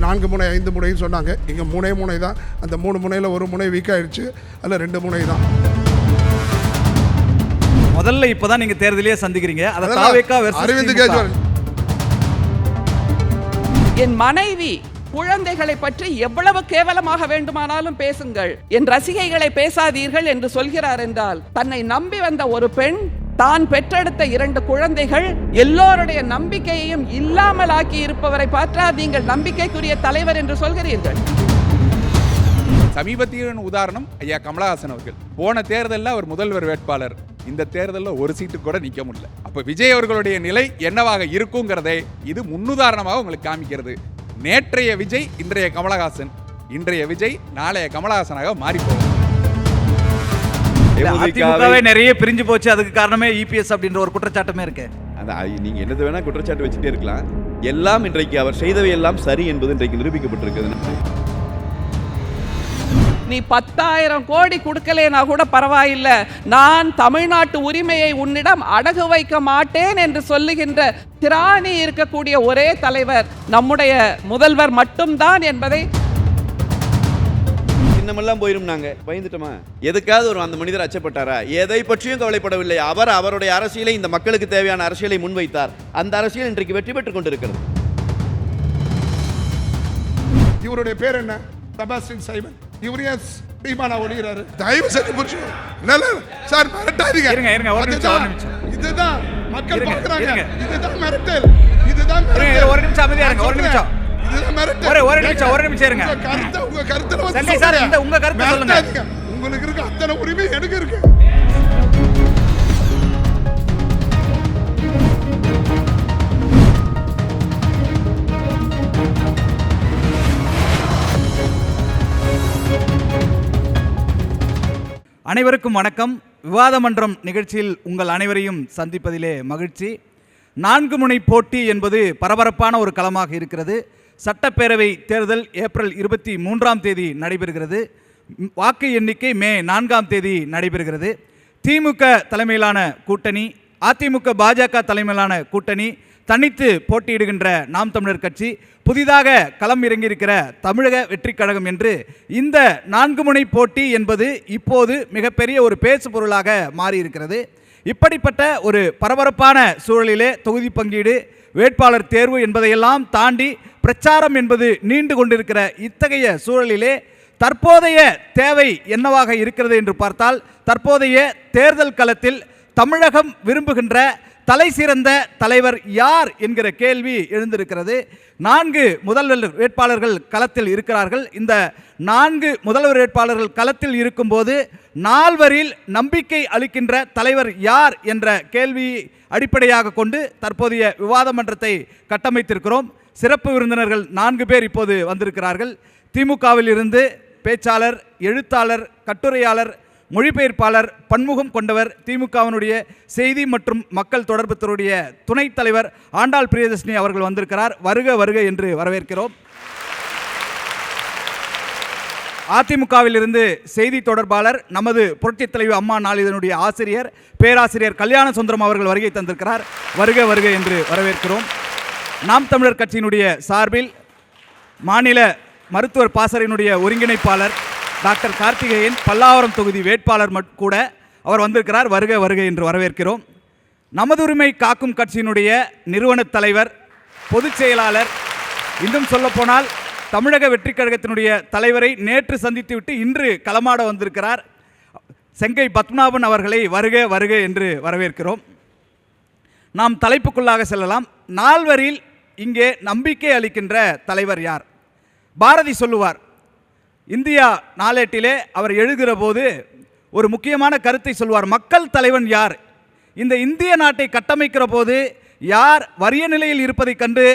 4 முனை 5 முனைன்னு சொன்னாங்க. இங்கே 3 முனை தான். அந்த 3 முனையில் ஒரு முனை வீக் ஆயிடுச்சு. அதில் 2 முனை தான். முதல்ல இப்பதான் நீங்க தேர்தலையே சந்திக்கிறீங்க. அதை தாவேகா வெர்சஸ் அரவிந்த் கெஜ்ரிவால். என் மனைவி குழந்தைகளை பற்றி எவ்வளவு கேவலமாக வேண்டுமானாலும் பேசுங்கள், என் ரசிகைகளை பேசாதீர்கள் என்று சொல்கிறார் என்றால், தன்னை நம்பி வந்த ஒரு பெண், தான் பெற்றெடுத்த 2 குழந்தைகள், எல்லோருடைய நம்பிக்கையையும் இல்லாமல் ஆக்கி இருப்பவரை பார்த்தா நீங்கள் நம்பிக்கைக்குரிய தலைவர் என்று சொல்கிறீர்கள். சமீபத்திய உதாரணம் ஐயா கமலஹாசன் அவர்கள். போன தேர்தலில் அவர் முதல்வர் வேட்பாளர், இந்த தேர்தலில் ஒரு சீட்டு கூட நிற்க முடியல. அப்போ விஜய் அவர்களுடைய நிலை என்னவாக இருக்குங்கிறதை இது முன்னுதாரணமாக உங்களுக்கு காமிக்கிறது. நேற்றைய விஜய் இன்றைய கமலஹாசன், இன்றைய விஜய் நாளைய கமலஹாசனாக மாறிப்போகும். அதிமுகவே நிறைய பிரிஞ்சு போச்சு, அதுக்கு காரணமே இபிஎஸ் அப்படின்ற ஒரு குற்றச்சாட்டுமே இருக்கு. நீங்க என்னது வேணா குற்றச்சாட்டு வச்சுட்டே இருக்கலாம். எல்லாம் இன்றைக்கு அவர் செய்தவை எல்லாம் சரி என்பது இன்றைக்கு நிரூபிக்கப்பட்டிருக்கிறது. நீ 10,000 கோடி கொடுக்கலேனா கூட பரவாயில்ல, நான் தமிழ்நாட்டு உரிமையை உன்னிடம் அடகு வைக்க மாட்டேன் என்று சொல்லுகின்ற திராணி இருக்கக்கூடிய ஒரே தலைவர் நம்முடைய முதல்வர் மட்டும்தான் என்பதை சின்னமெல்லாம் போயிரும். நாங்க பயந்துட்டோமா? எதுக்காவது ஒரு அந்த மனிதர் அச்சப்பட்டாரா? எதை பற்றியும் கவலைப்படவில்லை. அவர் அவருடைய அரசியலை, இந்த மக்களுக்கு தேவையான அரசியலை முன்வைத்தார். அந்த அரசியல் இன்றைக்கு வெற்றி பெற்றுக் கொண்டிருக்கிறது. இவருடைய பேர் என்ன? செபாஸ்டியன் சைமன். இவரே தீமானா ஒளிகிறாரு. தயவு செஞ்சு புரிஞ்சுக்கோ. இல்ல சார் மிரட்டாதீங்க. இருங்க ஒரு நிமிஷம். இதுதான் மக்கள் பார்க்கறாங்க. இதுதான் மிரட்டல். இதுதான் மிரட்டல். ஒரு நிமிஷம் அமைதியா இருங்க. ஒரு நிமிஷம். இதுதான் மிரட்டல். ஒரு நிமிஷம் இருங்க. உங்க கருத்துல வந்து சங்கை சார், இந்த உங்க கருத்து சொல்லுங்க. உங்களுக்கு இருக்க அத்தனை உரிமை எனக்கு இருக்கு. அனைவருக்கும் வணக்கம். விவாத மன்றம் நிகழ்ச்சியில் உங்கள் அனைவரையும் சந்திப்பதிலே மகிழ்ச்சி. 4 முனை போட்டி என்பது பரபரப்பான ஒரு களமாக இருக்கிறது. சட்டப்பேரவை தேர்தல் ஏப்ரல் 23ஆம் தேதி நடைபெறுகிறது. வாக்கு எண்ணிக்கை மே 4ஆம் தேதி நடைபெறுகிறது. திமுக தலைமையிலான கூட்டணி, அதிமுக பாஜக தலைமையிலான கூட்டணி, தனித்து போட்டியிடுகின்ற நாம் தமிழர் கட்சி, புதிதாக களம் இறங்கியிருக்கிற தமிழக வெற்றிக் கழகம் என்று இந்த 4 முனை போட்டி என்பது இப்போது மிகப்பெரிய ஒரு பேசு பொருளாக மாறியிருக்கிறது. இப்படிப்பட்ட ஒரு பரபரப்பான சூழலிலே தொகுதி பங்கீடு, வேட்பாளர் தேர்வு என்பதையெல்லாம் தாண்டி பிரச்சாரம் என்பது நீண்டு கொண்டிருக்கிற இத்தகைய சூழலிலே தற்போதைய தேவை என்னவாக இருக்கிறது என்று பார்த்தால், தற்போதைய தேர்தல் களத்தில் தமிழகம் விரும்புகின்ற தலை சிறந்த தலைவர் யார் என்கிற கேள்வி எழுந்திருக்கிறது. 4 முதல்வர் வேட்பாளர்கள் களத்தில் இருக்கிறார்கள். இந்த 4 முதல்வர் வேட்பாளர்கள் களத்தில் இருக்கும்போது 4வரில் நம்பிக்கை அளிக்கின்ற தலைவர் யார் என்ற கேள்வி அடிப்படையாக கொண்டு தற்போதைய விவாத மன்றத்தை கட்டமைத்திருக்கிறோம். சிறப்பு விருந்தினர்கள் 4 பேர் இப்போது வந்திருக்கிறார்கள். திமுகவில் இருந்து பேச்சாளர், எழுத்தாளர், கட்டுரையாளர், மொழிபெயர்ப்பாளர், பன்முகம் கொண்டவர், திமுகவினுடைய செய்தி மற்றும் மக்கள் தொடர்பு துறையுடைய துணைத் தலைவர் ஆண்டாள் பிரியதர்ஷினி அவர்கள் வந்திருக்கிறார். வருக வருக என்று வரவேற்கிறோம். அதிமுகவில் இருந்து செய்தி தொடர்பாளர், நமது புரட்சித் தலைவி அம்மா நாளிதழுடைய ஆசிரியர், பேராசிரியர் கல்யாண சுந்தரம் அவர்கள் வருகை தந்திருக்கிறார். வருக வருக என்று வரவேற்கிறோம். நாம் தமிழர் கட்சியினுடைய சார்பில் மாநில மருத்துவர் பாசறையினுடைய ஒருங்கிணைப்பாளர் டாக்டர் கார்த்திகேயன், பல்லாவரம் தொகுதி வேட்பாளர் கூட அவர் வந்திருக்கிறார். வருக வருக என்று வரவேற்கிறோம். நமது உரிமை காக்கும் கட்சியினுடைய நிறுவன தலைவர், பொதுச் செயலாளர், இன்னும் சொல்லப்போனால் தமிழக வெற்றிக் கழகத்தினுடைய தலைவரை நேற்று சந்தித்துவிட்டு இன்று களமாட வந்திருக்கிறார் செங்கை பத்மநாபன் அவர்களை வருக வருக என்று வரவேற்கிறோம். நாம் தலைப்புக்குள்ளாக செல்லலாம். 4வரில் இங்கே நம்பிக்கை அளிக்கின்ற தலைவர் யார்? பாரதி சொல்லுவார், இந்தியா நாளேட்டிலே அவர் எழுதுகிற போது ஒரு முக்கியமான கருத்தை சொல்வார். மக்கள் தலைவன் யார்? இந்த இந்திய நாட்டை கட்டமைக்கிற போது யார் வறிய நிலையில் இருப்பதை கண்டு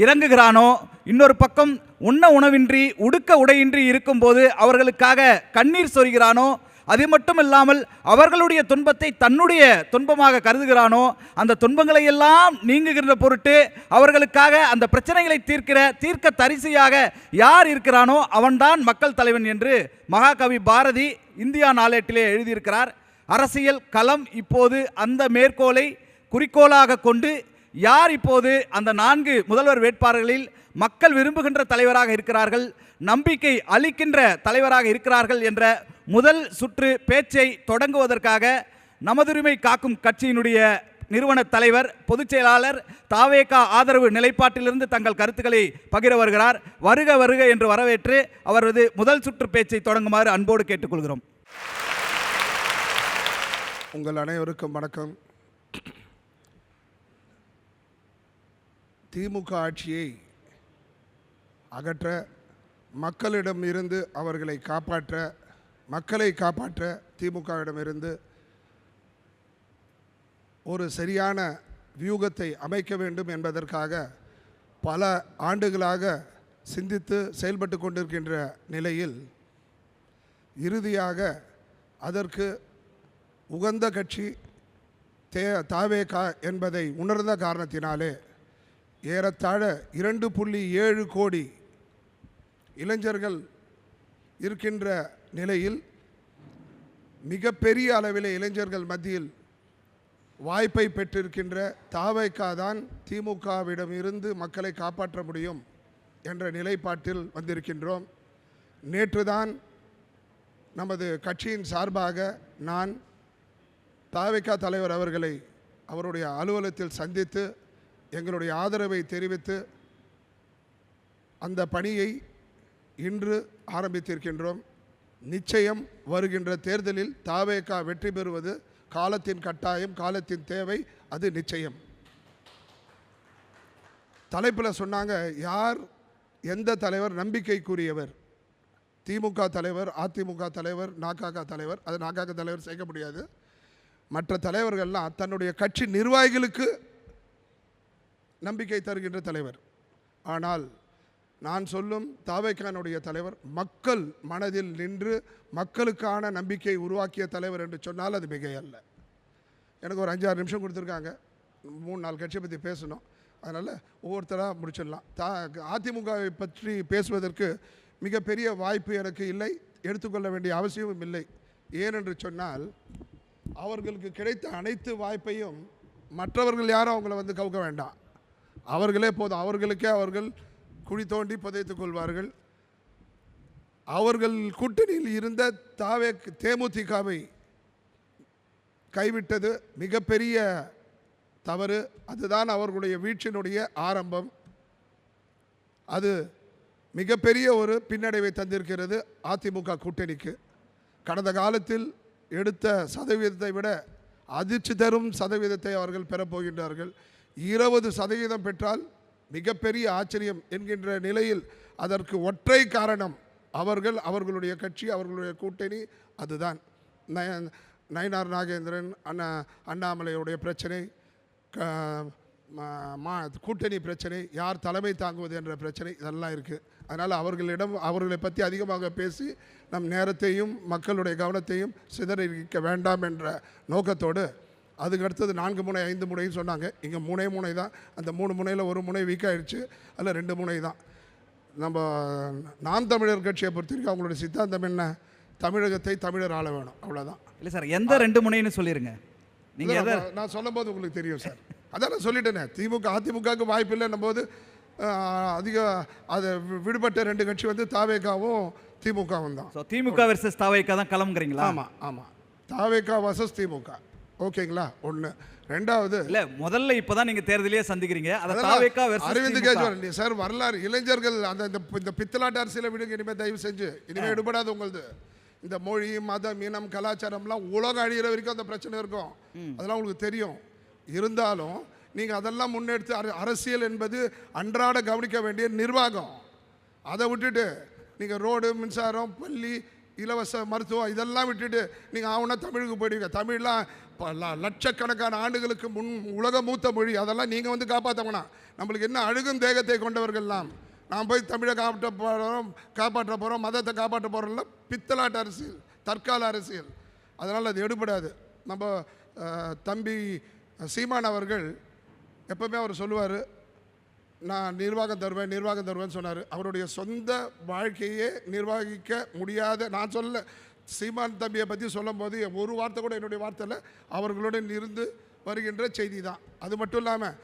இறங்குகிறானோ, இன்னொரு பக்கம் உண்ண உணவின்றி உடுக்க உடையின்றி இருக்கும்போது அவர்களுக்காக கண்ணீர் சொரிகிறானோ, அது மட்டும் இல்லாமல் அவர்களுடைய துன்பத்தை தன்னுடைய துன்பமாக கருதுகிறானோ, அந்த துன்பங்களை எல்லாம் நீங்குகின்ற பொருட்டு அவர்களுக்காக அந்த பிரச்சனைகளை தீர்க்க தரிசையாக யார் இருக்கிறானோ அவன்தான் மக்கள் தலைவன் என்று மகாகவி பாரதி இந்தியா நாளேட்டிலே எழுதியிருக்கிறார். அரசியல் களம் இப்போது அந்த மேற்கோளை குறிக்கோளாக கொண்டு யார் இப்போது அந்த 4 முதல்வர் வேட்பாளர்களில் மக்கள் விரும்புகின்ற தலைவராக இருக்கிறார்கள், நம்பிக்கை அளிக்கின்ற தலைவராக இருக்கிறார்கள் என்ற முதல் சுற்று பேச்சை தொடங்குவதற்காக நமதுரிமை காக்கும் கட்சியினுடைய நிறுவன தலைவர், பொதுச் செயலாளர், தாவேகா ஆதரவு நிலைப்பாட்டிலிருந்து தங்கள் கருத்துக்களை பகிர வருகிறார். வருக வருக என்று வரவேற்று அவரது முதல் சுற்று பேச்சை தொடங்குமாறு அன்போடு கேட்டுக்கொள்கிறோம். உங்கள் அனைவருக்கும் வணக்கம். திமுக ஆட்சியை அகற்ற, மக்களிடம் இருந்து அவர்களை காப்பாற்ற, மக்களை காப்பாற்ற திமுகவிடமிருந்து ஒரு சரியான வியூகத்தை அமைக்க வேண்டும் என்பதற்காக பல ஆண்டுகளாக சிந்தித்து செயல்பட்டு கொண்டிருக்கின்ற நிலையில் இறுதியாக அதற்கு உகந்த கட்சி தாவேகா என்பதை உணர்ந்த காரணத்தினாலே ஏறத்தாழ 2.7 கோடி இளைஞர்கள் இருக்கின்ற நிலையில் மிகப்பெரிய அளவில் இளைஞர்கள் மத்தியில் வாய்ப்பை பெற்றிருக்கின்ற தாவேகா தான் திமுகவிடம் இருந்து மக்களை காப்பாற்ற முடியும் என்ற நிலைப்பாட்டில் வந்திருக்கின்றோம். நேற்று தான் நமது கட்சியின் சார்பாக நான் தாவேகா தலைவர் அவர்களை அவருடைய அலுவலகத்தில் சந்தித்து எங்களுடைய ஆதரவை தெரிவித்து அந்த பணியை இன்று ஆரம்பித்திருக்கின்றோம். நிச்சயம் வருகின்ற தேர்தலில் தாவேகா வெற்றி பெறுவது காலத்தின் கட்டாயம், காலத்தின் தேவை, அது நிச்சயம். தலைப்பில் சொன்னாங்க, யார் எந்த தலைவர் நம்பிக்கைக்குரியவர்? திமுக தலைவர், அதிமுக தலைவர், நாகாக தலைவர். அது நாகாக தலைவர் சேர்க்க முடியாது. மற்ற தலைவர்கள்லாம் தன்னுடைய கட்சி நிர்வாகிகளுக்கு நம்பிக்கை தருகின்ற தலைவர். ஆனால் நான் சொல்லும் தாவேகானுடைய தலைவர் மக்கள் மனதில் நின்று மக்களுக்கான நம்பிக்கை உருவாக்கிய தலைவர் என்று சொன்னால் அது மிகை அல்ல. எனக்கு ஒரு 5-6 நிமிஷம் கொடுத்துருக்காங்க, 3-4 கட்சியை பற்றி பேசணும். அதனால் ஒவ்வொருத்தராக முடிச்சிடலாம். அதிமுகவை பற்றி பேசுவதற்கு மிகப்பெரிய வாய்ப்பு எனக்கு இல்லை, எடுத்துக்கொள்ள வேண்டிய அவசியமும் இல்லை. ஏனென்று சொன்னால் அவர்களுக்கு கிடைத்த அனைத்து வாய்ப்பையும் மற்றவர்கள் யாரும் அவங்கள வந்து கவுக்க வேண்டாம், அவர்களே போதும். அவர்களுக்கே அவர்கள் குழி தோண்டி புதைத்துக் கொள்வார்கள். அவர்கள் கூட்டணியில் இருந்த தேமுதிகவை கைவிட்டது மிகப்பெரிய தவறு. அதுதான் அவர்களுடைய வீழ்ச்சியினுடைய ஆரம்பம். அது மிகப்பெரிய ஒரு பின்னடைவை தந்திருக்கிறது அதிமுக கூட்டணிக்கு. கடந்த காலத்தில் எடுத்த சதவீதத்தை விட அதிர்ச்சி தரும் சதவீதத்தை அவர்கள் பெறப்போகின்றார்கள். 20% பெற்றால் மிகப்பெரிய ஆச்சரியம் என்கின்ற நிலையில் அதற்கு ஒற்றை காரணம் அவர்களுடைய கட்சி, அவர்களுடைய கூட்டணி. அதுதான் நயினார் நாகேந்திரன், அண்ணாமலையுடைய பிரச்சனை, கூட்டணி பிரச்சனை, யார் தலைமை தாங்குவது என்ற பிரச்சனை, இதெல்லாம் இருக்குது. அதனால் அவர்களை பற்றி அதிகமாக பேசி நம் நேரத்தையும் மக்களுடைய கவனத்தையும் சிதறடிக்க வேண்டாம் என்ற நோக்கத்தோடு, அதுக்கு அடுத்தது 4 முனை 5 முனைன்னு சொன்னாங்க. இங்கே 3 முனை தான். அந்த 3 முனையில் 1 முனை வீக் ஆகிடுச்சு, அதில் 2 முனை தான். நம்ம நாம் தமிழர் கட்சியை பொறுத்த வரைக்கும் அவங்களுடைய சித்தாந்தம் என்ன? தமிழகத்தை தமிழர் ஆள வேணும், அவ்வளோதான். இல்லை சார், எந்த 2 முனைன்னு சொல்லிடுங்க. நீங்கள் நான் சொல்லும் போது உங்களுக்கு தெரியும் சார். அதான் நான் சொல்லிட்டேனே, அதிமுகவுக்கு வாய்ப்பு இல்லைன்னும் போது அதை விடுபட்ட 2 கட்சி வந்து தாவேகாவும் திமுகவும் தான். திமுக வெர்சஸ் தாவேகா தான் கிளம்புறீங்களா? ஆமாம், தாவேகா வர்சஸ் திமுக. ஓகேங்களா? ஒன்று. ரெண்டாவது, இல்லை முதல்ல இப்போதான் நீங்கள் தேர்தலையே சந்திக்கிறீங்க. அரவிந்த் கெஜ்ரிவால் சார் வரலாறு இளைஞர்கள் இந்த பித்தலாட்ட அரசியலை விடுங்க. இனிமேல் தயவு செஞ்சு இனிமேல் எடுபடாது. உங்களது இந்த மொழி, மதம், இனம், கலாச்சாரம்லாம் உலகம் அழிகிற வரைக்கும் அந்த பிரச்சனை இருக்கும். அதெல்லாம் உங்களுக்கு தெரியும். இருந்தாலும் நீங்கள் அதெல்லாம் முன்னெடுத்து அரசியல் என்பது அன்றாட கவனிக்க வேண்டிய நிர்வாகம். அதை விட்டுட்டு நீங்கள் ரோடு, மின்சாரம், பள்ளி, இலவச மருத்துவம் இதெல்லாம் விட்டுட்டு நீங்கள் ஆகுனா தமிழுக்கு போயிடுவீங்க. தமிழ்லாம் லட்சக்கணக்கான ஆண்டுகளுக்கு முன் உலக மூத்த மொழி. அதெல்லாம் நீங்கள் வந்து காப்பாற்றணும். நம்மளுக்கு என்ன அழுகும் தேகத்தை கொண்டவர்கள்லாம் நாம் போய் தமிழை காப்பாற்ற போகிறோம், மதத்தை காப்பாற்ற போகிறோம்ல. பித்தலாட்ட அரசியல், தற்கால அரசியல். அதனால் அது எடுபடாது. நம்ம தம்பி சீமான் அவர்கள் எப்பவுமே அவர் சொல்லுவார், நான் நிர்வாகம் தருவேன்னு சொன்னார். அவருடைய சொந்த வாழ்க்கையே நிர்வகிக்க முடியாத, நான் சொல்ல சீமான் தம்பியை பற்றி சொல்லும் போது ஒரு வார்த்தை கூட என்னுடைய வார்த்தையில் அவர்களுடன் இருந்து வருகின்ற செய்தி தான். அது மட்டும் இல்லாமல்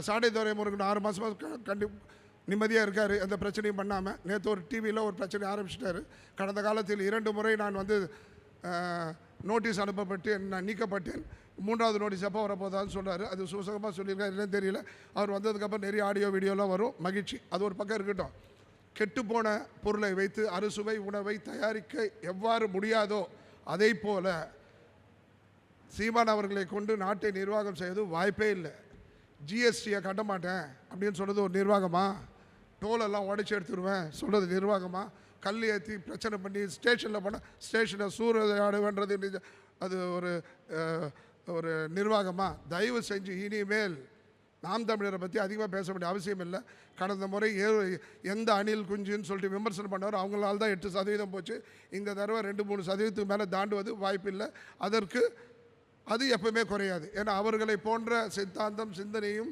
சாடை துறை முருகன் 6 மாதமாக நிம்மதியாக இருக்கார், எந்த பிரச்சனையும் பண்ணாமல். நேற்று ஒரு டிவியில் ஒரு பிரச்சனை ஆரம்பிச்சிட்டாரு. கடந்த காலத்தில் 2 முறை நான் வந்து நோட்டீஸ் அனுப்பப்பட்டு நான் நீக்கப்பட்டேன். 3வது நோட்டீஸ் எப்போ வரப்போதான்னு சொல்கிறாரு. அது சுசகமாக சொல்லியிருக்காரு, என்னன்னு தெரியல. அவர் வந்ததுக்கப்புறம் நிறைய ஆடியோ வீடியோலாம் வரும், மகிழ்ச்சி. அது ஒரு பக்கம் இருக்கட்டும். கெட்டுப்போன பொருளை வைத்து அறுசுவை உணவை தயாரிக்க எவ்வாறு முடியாதோ அதை போல சீமான் அவர்களை கொண்டு நாட்டை நிர்வாகம் செய்வது வாய்ப்பே இல்லை. ஜிஎஸ்டியை கட்ட மாட்டேன் அப்படின்னு சொல்கிறது ஒரு நிர்வாகமா? டோலெல்லாம் உடச்சி எடுத்துருவேன் சொல்கிறது நிர்வாகமா? கல் ஏற்றி பிரச்சனை பண்ணி ஸ்டேஷனில் போனால் ஸ்டேஷனை சூறையாடுவேன்றது அது ஒரு நிர்வாகமா? தயவு செஞ்சு இனிமேல் நாம் தமிழரை பற்றி அதிகமாக பேச வேண்டிய அவசியம் இல்லை. கடந்த முறை எந்த அணில் குஞ்சுன்னு சொல்லிட்டு விமர்சனம் பண்ணவர் அவங்களால தான் 8% போச்சு. இந்த தடவை 2-3% மேலே தாண்டுவது வாய்ப்பில்லை. அதற்கு அது எப்பவுமே குறையாது. ஏன்னா அவர்களை போன்ற சித்தாந்தம் சிந்தனையும்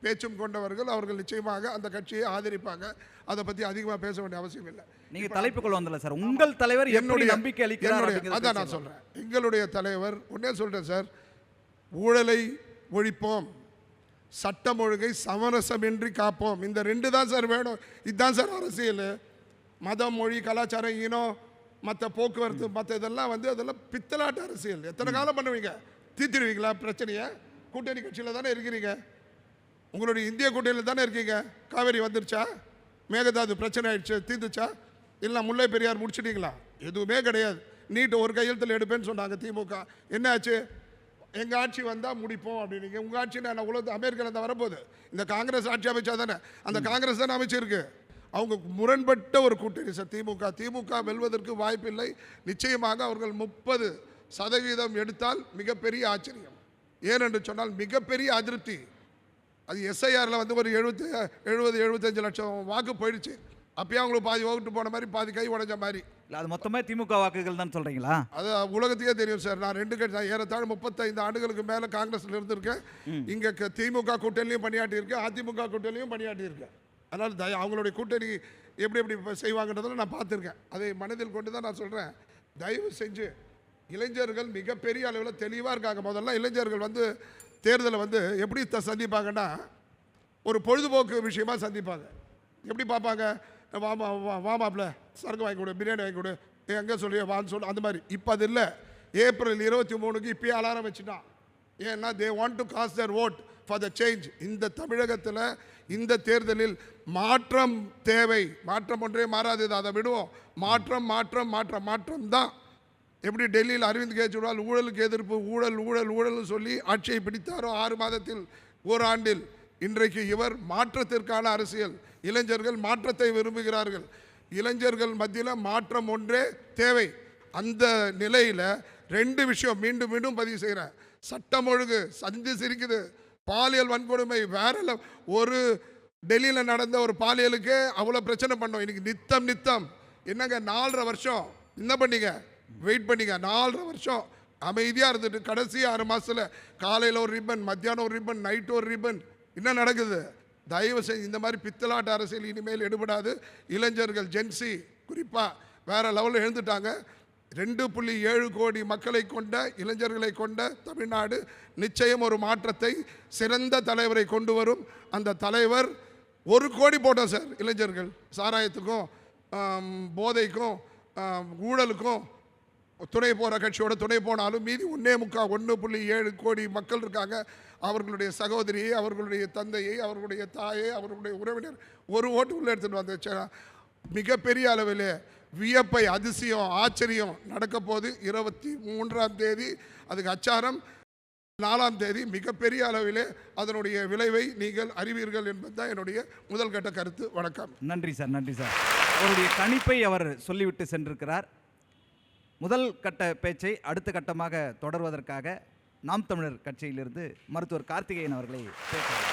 பேச்சும் கொண்டவர்கள், அவர்கள் நிச்சயமாக அந்த கட்சியை ஆதரிப்பாங்க. அதை பற்றி அதிகமாக பேச வேண்டிய அவசியம் இல்லை. நீங்கள் தலைப்புக்குள்ள வந்தல சார், உங்கள் தலைவர் என்னுடைய நம்பிக்கை அளிக்கிறார். அதான் நான் சொல்கிறேன். எங்களுடைய தலைவர் ஒன்றே சொல்கிறேன் சார், ஊழலை ஒழிப்போம், சட்டம் ஒழுங்கை சமரசமின்றி காப்போம். இந்த 2 தான் சார் வேணும். இதுதான் சார் அரசியல். மதம், மொழி, கலாச்சாரம், இனம், மற்ற போக்குவரத்து, மற்ற இதெல்லாம் வந்து அதெல்லாம் பித்தலாட்ட அரசியல். எத்தனை காலம் பண்ணுவீங்க? தீர்த்திடுவீங்களா பிரச்சனையை? கூட்டணி கட்சியில் தானே இருக்கிறீங்க, உங்களுடைய இந்திய கூட்டணியில் தானே இருக்கீங்க. காவேரி வந்துருச்சா? மேகதாது பிரச்சனை ஆயிடுச்சு, தீர்ந்துச்சா? இல்லை முல்லை பெரியார் முடிச்சிட்டிங்களா? எதுவுமே கிடையாது. நீட்டு ஒரு கையெழுத்தில் எடுப்பேன்னு சொன்னாங்க திமுக. என்ன ஆச்சு? எங்கள் ஆட்சி வந்தால் முடிப்போம் அப்படின்னீங்க. உங்கள் ஆட்சி நான் உலகத்து அமெரிக்காவில் தான் வரப்போகுது. இந்த காங்கிரஸ் ஆட்சி அமைச்சா தானே, அந்த காங்கிரஸ் தானே அமைச்சிருக்கு. அவங்க முரண்பட்ட ஒரு கூட்டணி சார் திமுக வெல்வதற்கு வாய்ப்பில்லை. நிச்சயமாக அவர்கள் 30% எடுத்தால் மிகப்பெரிய ஆச்சரியம். ஏனென்று சொன்னால் மிகப்பெரிய அதிருப்தி. அது எஸ்ஐஆரில் வந்து ஒரு 70-75 லட்சம் வாக்கு போயிடுச்சு. அப்பயே அவங்களுக்கு பாதி ஓட்டு போன மாதிரி, பாதி கை உடைஞ்ச மாதிரி. இல்லை, அது மொத்தமே திமுக வாக்குகள் தான் சொல்கிறீங்களா? அது உலகத்துக்கே தெரியும் சார். நான் 2 கட்சி ஏறத்தாழ 35 ஆண்டுகளுக்கு மேலே காங்கிரஸில் இருந்திருக்கேன். இங்கே திமுக கூட்டணிலையும் பணியாற்றியிருக்கேன், அதிமுக கூட்டணிலையும் பணியாற்றியிருக்கேன். அதனால் அவங்களுடைய கூட்டணி எப்படி செய்வாங்கன்றதில் நான் பார்த்துருக்கேன். அதை மனதில் கொண்டு தான் நான் சொல்கிறேன். தயவு செஞ்சு இளைஞர்கள் மிகப்பெரிய அளவில் தெளிவாக இருக்காங்க. முதல்ல இளைஞர்கள் வந்து தேர்தலை வந்து எப்படி சந்திப்பாங்கன்னா, ஒரு பொழுதுபோக்கு விஷயமாக சந்திப்பாங்க. எப்படி பார்ப்பாங்க? வாமாப்பில் சரக்கு வாங்கி கொடு, பிரியாணி வாங்கி கொடு, எங்கே சொல்லி வான்னு சொல்லு, அந்த மாதிரி. இப்போ அது இல்லை. ஏப்ரல் 23க்கு இப்போயே அலாரம் வச்சுட்டான். ஏன்னா they want to cast their vote for the change. இந்த தமிழகத்தில் இந்த தேர்தலில் மாற்றம் தேவை. மாற்றம் ஒன்றே மாறாது, அதை விடுவோம். மாற்றம் தான். எப்படி டெல்லியில் அரவிந்த் கெஜ்ரிவால் ஊழலுக்கு எதிர்ப்பு, ஊழல்னு சொல்லி ஆட்சியை பிடித்தாரோ 6 மாதத்தில், ஓராண்டில், இன்றைக்கு இவர் மாற்றத்திற்கான அரசியல். இளைஞர்கள் மாற்றத்தை விரும்புகிறார்கள். இளைஞர்கள் மத்தியில் மாற்றம் ஒன்றே தேவை. அந்த நிலையில் 2 விஷயம் மீண்டும் பதிவு செய்கிறேன். சட்டம் ஒழுங்கு சந்தி சிரிக்குது. பாலியல் வன்கொடுமை வேற ஒரு டெல்லியில் நடந்த ஒரு பாலியலுக்கு அவ்வளோ பிரச்சனை பண்ணோம். இன்னைக்கு நித்தம் என்னங்க 4.5 வருஷம் என்ன பண்ணீங்க? வெயிட் பண்ணிங்க. 4.5 வருஷம் அமைதியாக இருந்துட்டு கடைசி 6 மாதத்தில் காலையில் ஒரு ரிப்பன், மத்தியானம் ஒரு ரிப்பன், நைட்டு ஒரு ரிப்பன். என்ன நடக்குது? தயவு செஞ்சு இந்த மாதிரி பித்தலாட்ட அரசியல் இனிமேல் எடுபடாது. இளைஞர்கள் ஜென்சி குறிப்பாக வேறு லெவலில் எழுந்துட்டாங்க. 2.7 கோடி மக்களை கொண்ட இளைஞர்களை கொண்ட தமிழ்நாடு நிச்சயம் ஒரு மாற்றத்தை, சிறந்த தலைவரை கொண்டு வரும். அந்த தலைவர் 1 கோடி போட்டோம் சார். இளைஞர்கள் சாராயத்துக்கும் போதைக்கும் ஊழலுக்கும் துணை போகிற கட்சியோட துணை போனாலும் மீதி 1.7 கோடி மக்கள் இருக்காங்க. அவர்களுடைய சகோதரியை, அவர்களுடைய தந்தையை, அவர்களுடைய தாயை, அவர்களுடைய உறவினர் 1 ஓட்டு உள்ளே எடுத்துகிட்டு வந்துச்சு. மிகப்பெரிய அளவில் வியப்பை, அதிசயம், ஆச்சரியம் நடக்க போது. 23ஆம் தேதி அதுக்கு அச்சாரம், 4ஆம் தேதி மிகப்பெரிய அளவிலே அதனுடைய விளைவை நீங்கள் அறிவீர்கள் என்பது தான் என்னுடைய முதல் கட்ட கருத்து. வணக்கம். நன்றி சார். அவருடைய கணிப்பை அவர் சொல்லிவிட்டு சென்றிருக்கிறார். முதல் கட்ட பேச்சை அடுத்த கட்டமாக தொடர்வதற்காக நாம் தமிழர் கட்சியிலிருந்து மருத்துவர் கார்த்திகேயன் அவர்களை பேசுகிறார்.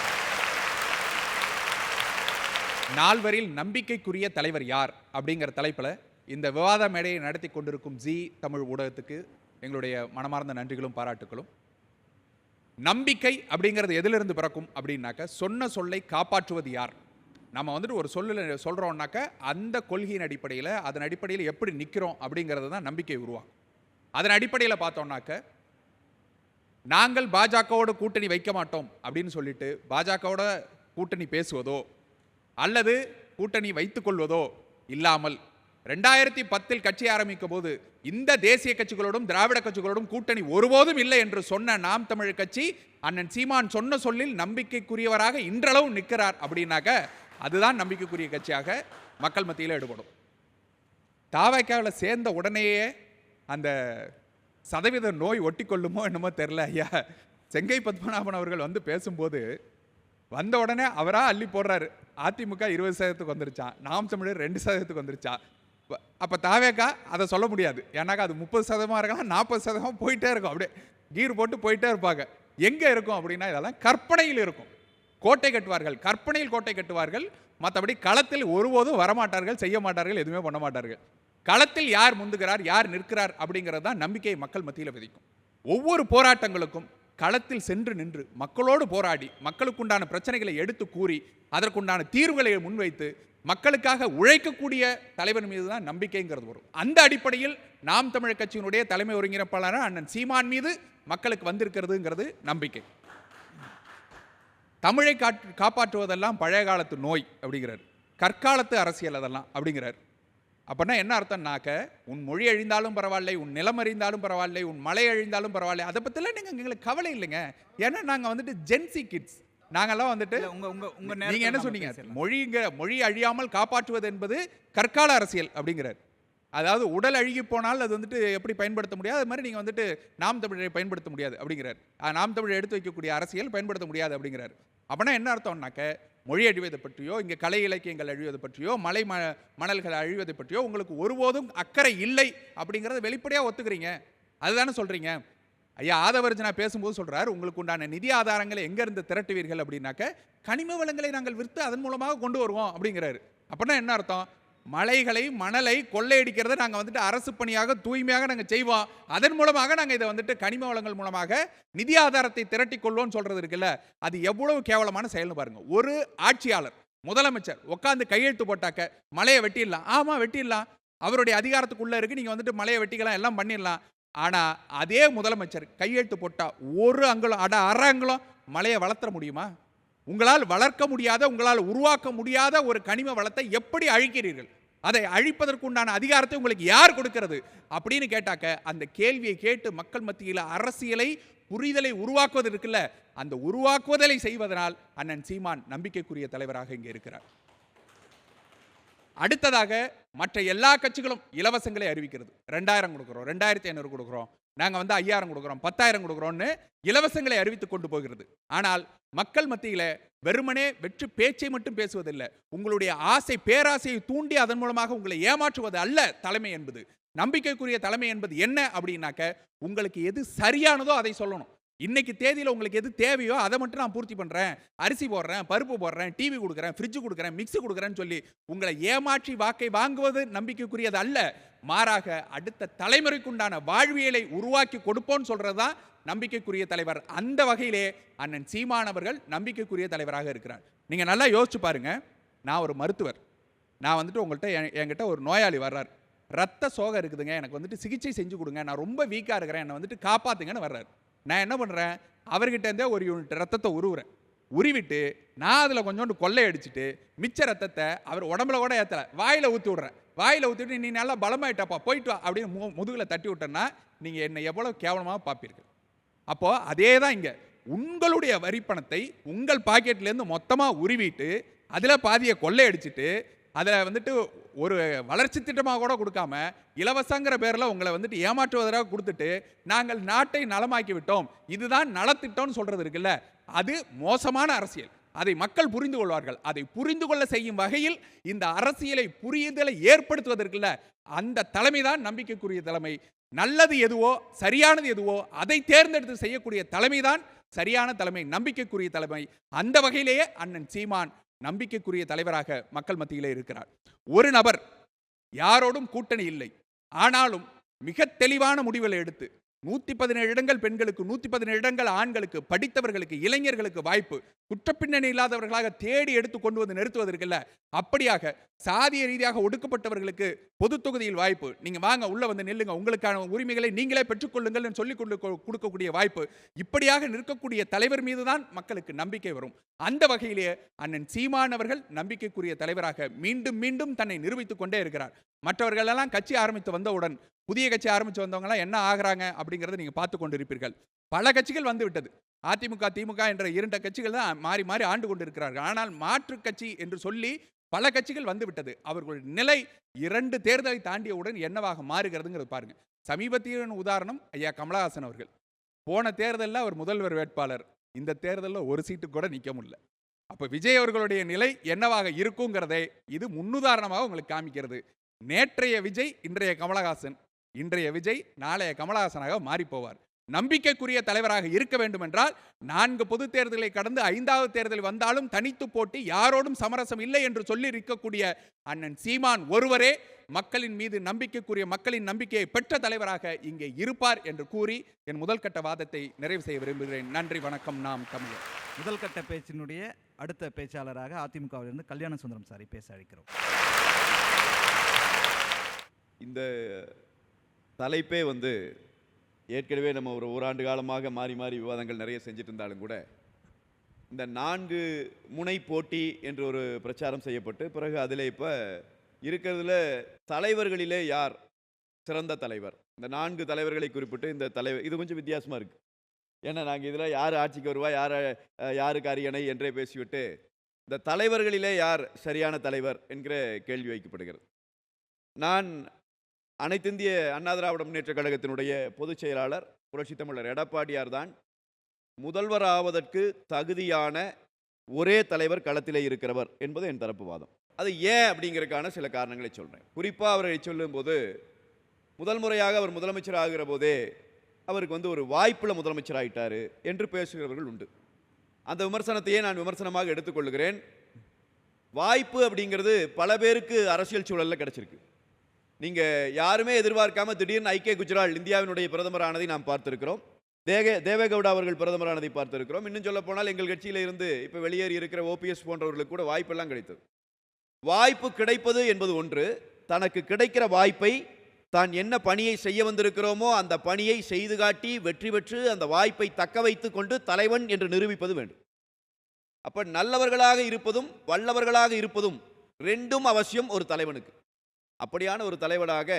நால்வரில் நம்பிக்கைக்குரிய தலைவர் யார் அப்படிங்கிற தலைப்பில் இந்த விவாத மேடையை நடத்தி கொண்டிருக்கும் ஜி தமிழ் ஊடகத்துக்கு எங்களுடைய மனமார்ந்த நன்றிகளும் பாராட்டுகளும். நம்பிக்கை அப்படிங்கிறது எதிலிருந்து பிறக்கும் அப்படின்னாக்க, சொன்ன சொல்லை காப்பாற்றுவது யார்? நம்ம வந்துட்டு ஒரு சொல்கிறோம்னாக்க அந்த கொள்கையின் அடிப்படையில், அதன் அடிப்படையில் எப்படி நிற்கிறோம் அப்படிங்கிறது தான் நம்பிக்கை உருவாகும். அதன் அடிப்படையில் பார்த்தோம்னாக்க, நாங்கள் பாஜகவோட கூட்டணி வைக்க மாட்டோம் அப்படின்னு சொல்லிட்டு பாஜகவோட கூட்டணி பேசுவதோ அல்லது கூட்டணி வைத்துக் கொள்வதோ இல்லாமல் 2010 கட்சி ஆரம்பிக்கும் போது இந்த தேசிய கட்சிகளோடும் திராவிட கட்சிகளோடும் கூட்டணி ஒருபோதும் இல்லை என்று சொன்ன நாம் தமிழர் கட்சி அண்ணன் சீமான் சொன்ன சொல்லில் நம்பிக்கைக்குரியவராக இன்றளவும் நிற்கிறார் அப்படின்னாக்க அதுதான் நம்பிக்கைக்குரிய கட்சியாக மக்கள் மத்தியில் ஈடுபடும். தாவைக்காவில் சேர்ந்த உடனேயே அந்த சதவீத நோய் ஒட்டி கொள்ளுமோ என்னமோ தெரில. ஐயா செங்கை பத்மநாபன் அவர்கள் வந்து பேசும்போது வந்த உடனே அவராக அள்ளி போடுறாரு. அதிமுக 20% வந்துருச்சான், நாம் தமிழர் 2% வந்துருச்சான். அப்போ தாவேக்கா அதை சொல்ல முடியாது, ஏன்னாக்கா அது 30% இருக்கலாம், 40% போயிட்டே இருக்கும். அப்படியே கீர் போட்டு போயிட்டே இருப்பாங்க. எங்கே இருக்கும் அப்படின்னா இதெல்லாம் கற்பனையில் இருக்கும். கோட்டை கட்டுவார்கள், கற்பனையில் கோட்டை கட்டுவார்கள். மற்றபடி களத்தில் ஒருபோதும் வரமாட்டார்கள், செய்ய மாட்டார்கள், எதுவுமே பண்ண மாட்டார்கள். களத்தில் யார் முந்துகிறார், யார் நிற்கிறார் அப்படிங்கிறது தான் நம்பிக்கையை மக்கள் மத்தியில் விதிக்கும். ஒவ்வொரு போராட்டங்களுக்கும் களத்தில் சென்று நின்று மக்களோடு போராடி மக்களுக்குண்டான பிரச்சனைகளை எடுத்து கூறி அதற்குண்டான தீர்வுகளை முன்வைத்து மக்களுக்காக உழைக்கக்கூடிய தலைவர் மீது தான் நம்பிக்கைங்கிறது வரும். அந்த அடிப்படையில் நாம் தமிழர் கட்சியினுடைய தலைமை ஒருங்கிணைப்பாளரான அண்ணன் சீமான் மீது மக்களுக்கு வந்திருக்கிறதுங்கிறது நம்பிக்கை. தமிழை காப்பாற்றுவதெல்லாம் பழைய காலத்து நோய் அப்படிங்கிறார், கற்காலத்து அரசியல் அதெல்லாம் அப்படிங்கிறார். அப்படின்னா என்ன அர்த்தம்னாக்க, உன் மொழி அழிந்தாலும் பரவாயில்லை, உன் நிலம் அழிந்தாலும் பரவாயில்லை, உன் மலை அழிந்தாலும் பரவாயில்லை, அதை பற்றிலாம் நீங்கள் எங்களுக்கு கவலை இல்லைங்க. ஏன்னா நாங்கள் வந்துட்டு ஜென்சி கிட்ஸ், நாங்கள்லாம் வந்துட்டு நீங்கள் என்ன சொன்னீங்க, மொழி அழியாமல் காப்பாற்றுவது என்பது கற்கால அரசியல் அப்படிங்கிறார். அதாவது உடல் அழுகி போனால் அது வந்துட்டு எப்படி பயன்படுத்த முடியாது, அது மாதிரி நீங்கள் வந்துட்டு நாம் தமிழரை பயன்படுத்த முடியாது அப்படிங்கிறார். நாம் தமிழரை எடுத்து வைக்கக்கூடிய அரசியல் பயன்படுத்த முடியாது அப்படிங்கிறார். அப்படின்னா என்ன அர்த்தம்னாக்க, மொழி அழிவதை பற்றியோ இங்கே கலை இலக்கியங்கள் அழிவதை பற்றியோ மலை மணல்கள் அழிவதை பற்றியோ உங்களுக்கு ஒருபோதும் அக்கறை இல்லை அப்படிங்கிறத வெளிப்படையாக ஒத்துக்கிறீங்க, அதுதானே சொல்கிறீங்க. ஐயா ஆதவர்ஜனா பேசும்போது சொல்கிறார், உங்களுக்கு உண்டான நிதி ஆதாரங்களை எங்கேருந்து திரட்டுவீர்கள் அப்படின்னாக்க, கனிம வளங்களை நாங்கள் விற்று அதன் மூலமாக கொண்டு வருவோம் அப்படிங்கிறாரு. அப்படின்னா என்ன அர்த்தம், மலைகளை மணலை கொள்ளையடிக்கிறத நாங்கள் வந்துட்டு அரசு பணியாக தூய்மையாக நாங்கள் செய்வோம், அதன் மூலமாக நாங்கள் இதை வந்துட்டு கனிம வளங்கள் மூலமாக நிதி ஆதாரத்தை திரட்டி கொள்வோம்னு சொல்கிறது இருக்குல்ல, அது எவ்வளவு கேவலமான செயல்னு பாருங்க. ஒரு ஆட்சியாளர் முதலமைச்சர் உட்காந்து கையெழுத்து போட்டாக்க மலையை வெட்டிடலாம், ஆமாம் வெட்டிடலாம், அவருடைய அதிகாரத்துக்குள்ளே இருக்குது, நீங்கள் வந்துட்டு மலையை வெட்டிக்கலாம் எல்லாம் பண்ணிடலாம். ஆனால் அதே முதலமைச்சர் கையெழுத்து போட்டால் ஒரு அங்குலம் அரை அங்குலம் மலையை வளர்த்துற முடியுமா? உங்களால் வளர்க்க முடியாத, உங்களால் உருவாக்க முடியாத ஒரு கனிம வளத்தை எப்படி அழிக்கிறீர்கள்? அதை அழிப்பதற்குண்டான அதிகாரத்தை உங்களுக்கு யார் கொடுக்கிறது அப்படின்னு கேட்டாக்க, அந்த கேள்வியை கேட்டு மக்கள் மத்தியில் அரசியலை புரிதலை உருவாக்குவது இருக்குல்ல, அந்த உருவாக்குவதலை செய்வதனால் அண்ணன் சீமான் நம்பிக்கைக்குரிய தலைவராக இங்கே இருக்கிறார். அடுத்ததாக மற்ற எல்லா கட்சிகளும் இலவசங்களை அறிவிக்கிறது. 2000 கொடுக்குறோம், 2500 கொடுக்குறோம், நாங்கள் 5000 கொடுக்குறோம், 10,000 கொடுக்குறோன்னு இலவசங்களை அறிவித்து கொண்டு போகிறது. ஆனால் மக்கள் மத்தியில் வெறுமனே வெற்றி பேச்சை மட்டும் பேசுவதில்லை, உங்களுடைய ஆசை பேராசையை தூண்டி அதன் மூலமாக உங்களை ஏமாற்றுவது அல்ல தலைமை என்பது. நம்பிக்கைக்குரிய தலைமை என்பது என்ன அப்படின்னாக்க, உங்களுக்கு எது சரியானதோ அதை சொல்லணும். இன்னைக்கு தேதியில் உங்களுக்கு எது தேவையோ அதை மட்டும் நான் பூர்த்தி பண்ணுறேன், அரிசி போடுறேன், பருப்பு போடுறேன், டிவி கொடுக்குறேன், ஃப்ரிட்ஜு கொடுக்குறேன், மிக்ஸி கொடுக்குறேன்னு சொல்லி உங்களை ஏமாற்றி வாக்கை வாங்குவது நம்பிக்கைக்குரியது அல்ல. மாறாக அடுத்த தலைமுறைக்குண்டான வாழ்வியலை உருவாக்கி கொடுப்போன்னு சொல்கிறது தான் நம்பிக்கைக்குரிய தலைவர். அந்த வகையிலே அண்ணன் சீமான் அவர்கள் நம்பிக்கைக்குரிய தலைவராக இருக்கிறார். நீங்கள் நல்லா யோசிச்சு பாருங்க, நான் ஒரு மருத்துவர், நான் வந்துட்டு உங்கள்கிட்ட என்கிட்ட ஒரு நோயாளி வர்றார், ரத்த சோகை இருக்குதுங்க, எனக்கு வந்துட்டு சிகிச்சை செஞ்சு கொடுங்க, நான் ரொம்ப வீக்காக இருக்கிறேன், என்னை வந்துட்டு காப்பாற்றுங்கன்னு வர்றார். நான் என்ன பண்ணுறேன், அவர்கிட்ட இருந்தே ஒரு யூனிட் ரத்தத்தை உருவிட்டு நான் அதில் கொஞ்சோண்டு கொள்ளை அடிச்சுட்டு மிச்ச ரத்தத்தை அவர் உடம்புல கூட ஏற்றலை, வாயில் ஊற்றி விட்றேன். வாயில் ஊற்றிட்டு நீ நல்லா பலமாயிட்டாப்பா போயிட்டு வா அப்படின்னு முதுகில் தட்டி விட்டேன்னா நீங்கள் என்னை எவ்வளோ கேவலமாக பார்ப்பீர்கள். அப்போது அதே தான் இங்கே, உங்களுடைய வரிப்பணத்தை உங்கள் பாக்கெட்லேருந்து மொத்தமாக உருவிட்டு அதில் பாதியை கொள்ளை அடிச்சுட்டு அதில் வந்துட்டு ஒரு வளர்ச்சி திட்டமாக கூட கொடுக்காம இலவசங்கிற பேரில் உங்களை வந்துட்டு ஏமாற்றுவதற்காக கொடுத்துட்டு நாங்கள் நாட்டை நலமாக்கி விட்டோம், இதுதான் நலத்திட்டம்னு சொல்கிறது இருக்குல்ல, அது மோசமான அரசியல். அதை மக்கள் புரிந்து கொள்வார்கள். அதை புரிந்து கொள்ள செய்யும் வகையில் இந்த அரசியலை புரிதலை ஏற்படுத்துவதற்குள்ள அந்த தலைமை தான் நம்பிக்கைக்குரிய தலைமை. நல்லது எதுவோ சரியானது எதுவோ அதை தேர்ந்தெடுத்து செய்யக்கூடிய தலைமை தான் சரியான தலைமை, நம்பிக்கைக்குரிய தலைமை. அந்த வகையிலேயே அண்ணன் சீமான் நம்பிக்கைக்குரிய தலைவராக மக்கள் மத்தியிலே இருக்கிறார். ஒரு நபர் யாரோடும் கூட்டணி இல்லை, ஆனாலும் மிக தெளிவான முடிவுகளை எடுத்து 117 இடங்கள் பெண்களுக்கு, 117 இடங்கள் ஆண்களுக்கு, படித்தவர்களுக்கு, இளைஞர்களுக்கு வாய்ப்பு. குற்றப்பின்னணி இல்லாதவர்களாக தேடி எடுத்து கொண்டு வந்து நிறுத்துவதற்கில்ல, அப்படியாக சாதிய ரீதியாக ஒடுக்கப்பட்டவர்களுக்கு பொது தொகுதியில் வாய்ப்பு. நீங்க வாங்க, உள்ள வந்து நில்லுங்க, உங்களுக்கான உரிமைகளை நீங்களே பெற்றுக்கொள்ளுங்கள் சொல்லிக் கொண்டு கொடுக்கக்கூடிய வாய்ப்பு. இப்படியாக நிற்கக்கூடிய தலைவர் மீதுதான் மக்களுக்கு நம்பிக்கை வரும். அந்த வகையிலேயே அண்ணன் சீமான் அவர்கள் நம்பிக்கைக்குரிய தலைவராக மீண்டும் மீண்டும் தன்னை நிரூபித்துக் கொண்டே இருக்கிறார். மற்றவர்கள் எல்லாம் கட்சி ஆரம்பித்து வந்தவுடன், புதிய கட்சி ஆரம்பித்து வந்தவங்க எல்லாம் என்ன ஆகிறாங்க அப்படிங்கறத நீங்க பார்த்து கொண்டிருப்பீர்கள். பல கட்சிகள் வந்து விட்டது. அதிமுக, திமுக என்ற 2 கட்சிகள் தான் மாறி மாறி ஆண்டு கொண்டிருக்கிறார்கள். ஆனால் மாற்று கட்சி என்று சொல்லி பல கட்சிகள் வந்து விட்டது. அவர்களுடைய நிலை 2 தேர்தலை தாண்டியவுடன் என்னவாக மாறுகிறதுங்கிறது பாருங்க. சமீபத்திய உதாரணம் ஐயா கமலஹாசன் அவர்கள். போன தேர்தலில் அவர் முதல்வர் வேட்பாளர், இந்த தேர்தலில் ஒரு சீட்டு கூட நிற்க முடியல. அப்ப விஜய் அவர்களுடைய நிலை என்னவாக இருக்குங்கிறதை இது முன்னுதாரணமாக உங்களுக்கு காமிக்கிறது. நேற்றைய விஜய் இன்றைய கமலஹாசன், இன்றைய விஜய் நாளைய கமலஹாசனாக மாறி போவார். நம்பிக்கைக்குரிய தலைவராக இருக்க வேண்டும் என்றால் 4 பொது தேர்தலை கடந்து 5வது தேர்தல் வந்தாலும் தனித்து போட்டி, யாரோடும் சமரசம் இல்லை என்று சொல்லி இருக்கக்கூடிய அண்ணன் சீமான் ஒருவரே மக்களின் மீது நம்பிக்கைக்குரிய, மக்களின் நம்பிக்கையை பெற்ற தலைவராக இங்கே இருப்பார் என்று கூறி என் முதல் கட்ட வாதத்தை நிறைவு செய்ய விரும்புகிறேன். நன்றி, வணக்கம். நாம் தமிழர். முதல் கட்ட பேச்சினுடைய அடுத்த பேச்சாளராக அதிமுகவிலிருந்து கல்யாண சுந்தரம் சாரை பேச அழைக்கிறோம். இந்த தலைப்பே ஏற்கனவே நம்ம ஒரு ஓராண்டு காலமாக மாறி மாறி விவாதங்கள் நிறைய செஞ்சுட்டு இருந்தாலும் கூட, இந்த 4 முனை போட்டி என்று ஒரு பிரச்சாரம் செய்யப்பட்டு பிறகு அதில் இப்போ இருக்கிறதுல தலைவர்களிலே யார் சிறந்த தலைவர், இந்த 4 தலைவர்களை குறிப்பிட்டு இந்த தலைவர், இது கொஞ்சம் வித்தியாசமாக இருக்குது. ஏன்னா நாங்கள் இதில் யார் ஆட்சிக்கு வருவா, யாருக்கு அரியணை என்றே பேசிவிட்டு இந்த தலைவர்களிலே யார் சரியான தலைவர் என்கிற கேள்வி வைக்கப்படுகிறது. நான் அனைத்திந்திய அண்ணா திராவிட முன்னேற்ற கழகத்தினுடைய பொதுச் செயலாளர் புரட்சித் தமிழர் எடப்பாடியார் தான் முதல்வர் ஆவதற்கு தகுதியான ஒரே தலைவர் களத்திலே இருக்கிறவர் என்பது என் தரப்பு வாதம். அது ஏன் அப்படிங்கிறதுக்கான சில காரணங்களை சொல்கிறேன். குறிப்பாக அவரை சொல்லும்போது, முதல் முறையாக அவர் முதலமைச்சர் ஆகிற போதே அவருக்கு ஒரு வாய்ப்பில் முதலமைச்சர் ஆகிட்டார் என்று பேசுகிறவர்கள் உண்டு. அந்த விமர்சனத்தையே நான் விமர்சனமாக எடுத்துக்கொள்கிறேன். வாய்ப்பு அப்படிங்கிறது பல பேருக்கு அரசியல் சூழலில் கிடச்சிருக்கு. நீங்கள் யாருமே எதிர்பார்க்காம திடீர்னு ஐக்கிய குஜரால் இந்தியாவினுடைய பிரதமரானதை நாம் பார்த்திருக்கிறோம். தேவேகவுடா அவர்கள் பிரதமரானதை பார்த்திருக்கிறோம். இன்னும் சொல்ல போனால் எங்கள் கட்சியில் இருந்து இப்போ வெளியேறி இருக்கிற ஓபிஎஸ் போன்றவர்களுக்கு கூட வாய்ப்பெல்லாம் கிடைத்தது. வாய்ப்பு கிடைப்பது என்பது ஒன்று, தனக்கு கிடைக்கிற வாய்ப்பை தான் என்ன பணியை செய்ய வந்திருக்கிறோமோ அந்த பணியை செய்து காட்டி வெற்றி பெற்று அந்த வாய்ப்பை தக்க வைத்து கொண்டு தலைவன் என்று நிரூபிப்பது வேண்டும். அப்போ நல்லவர்களாக இருப்பதும் வல்லவர்களாக இருப்பதும் 2ம் அவசியம் ஒரு தலைவனுக்கு. அப்படியான ஒரு தலைவராக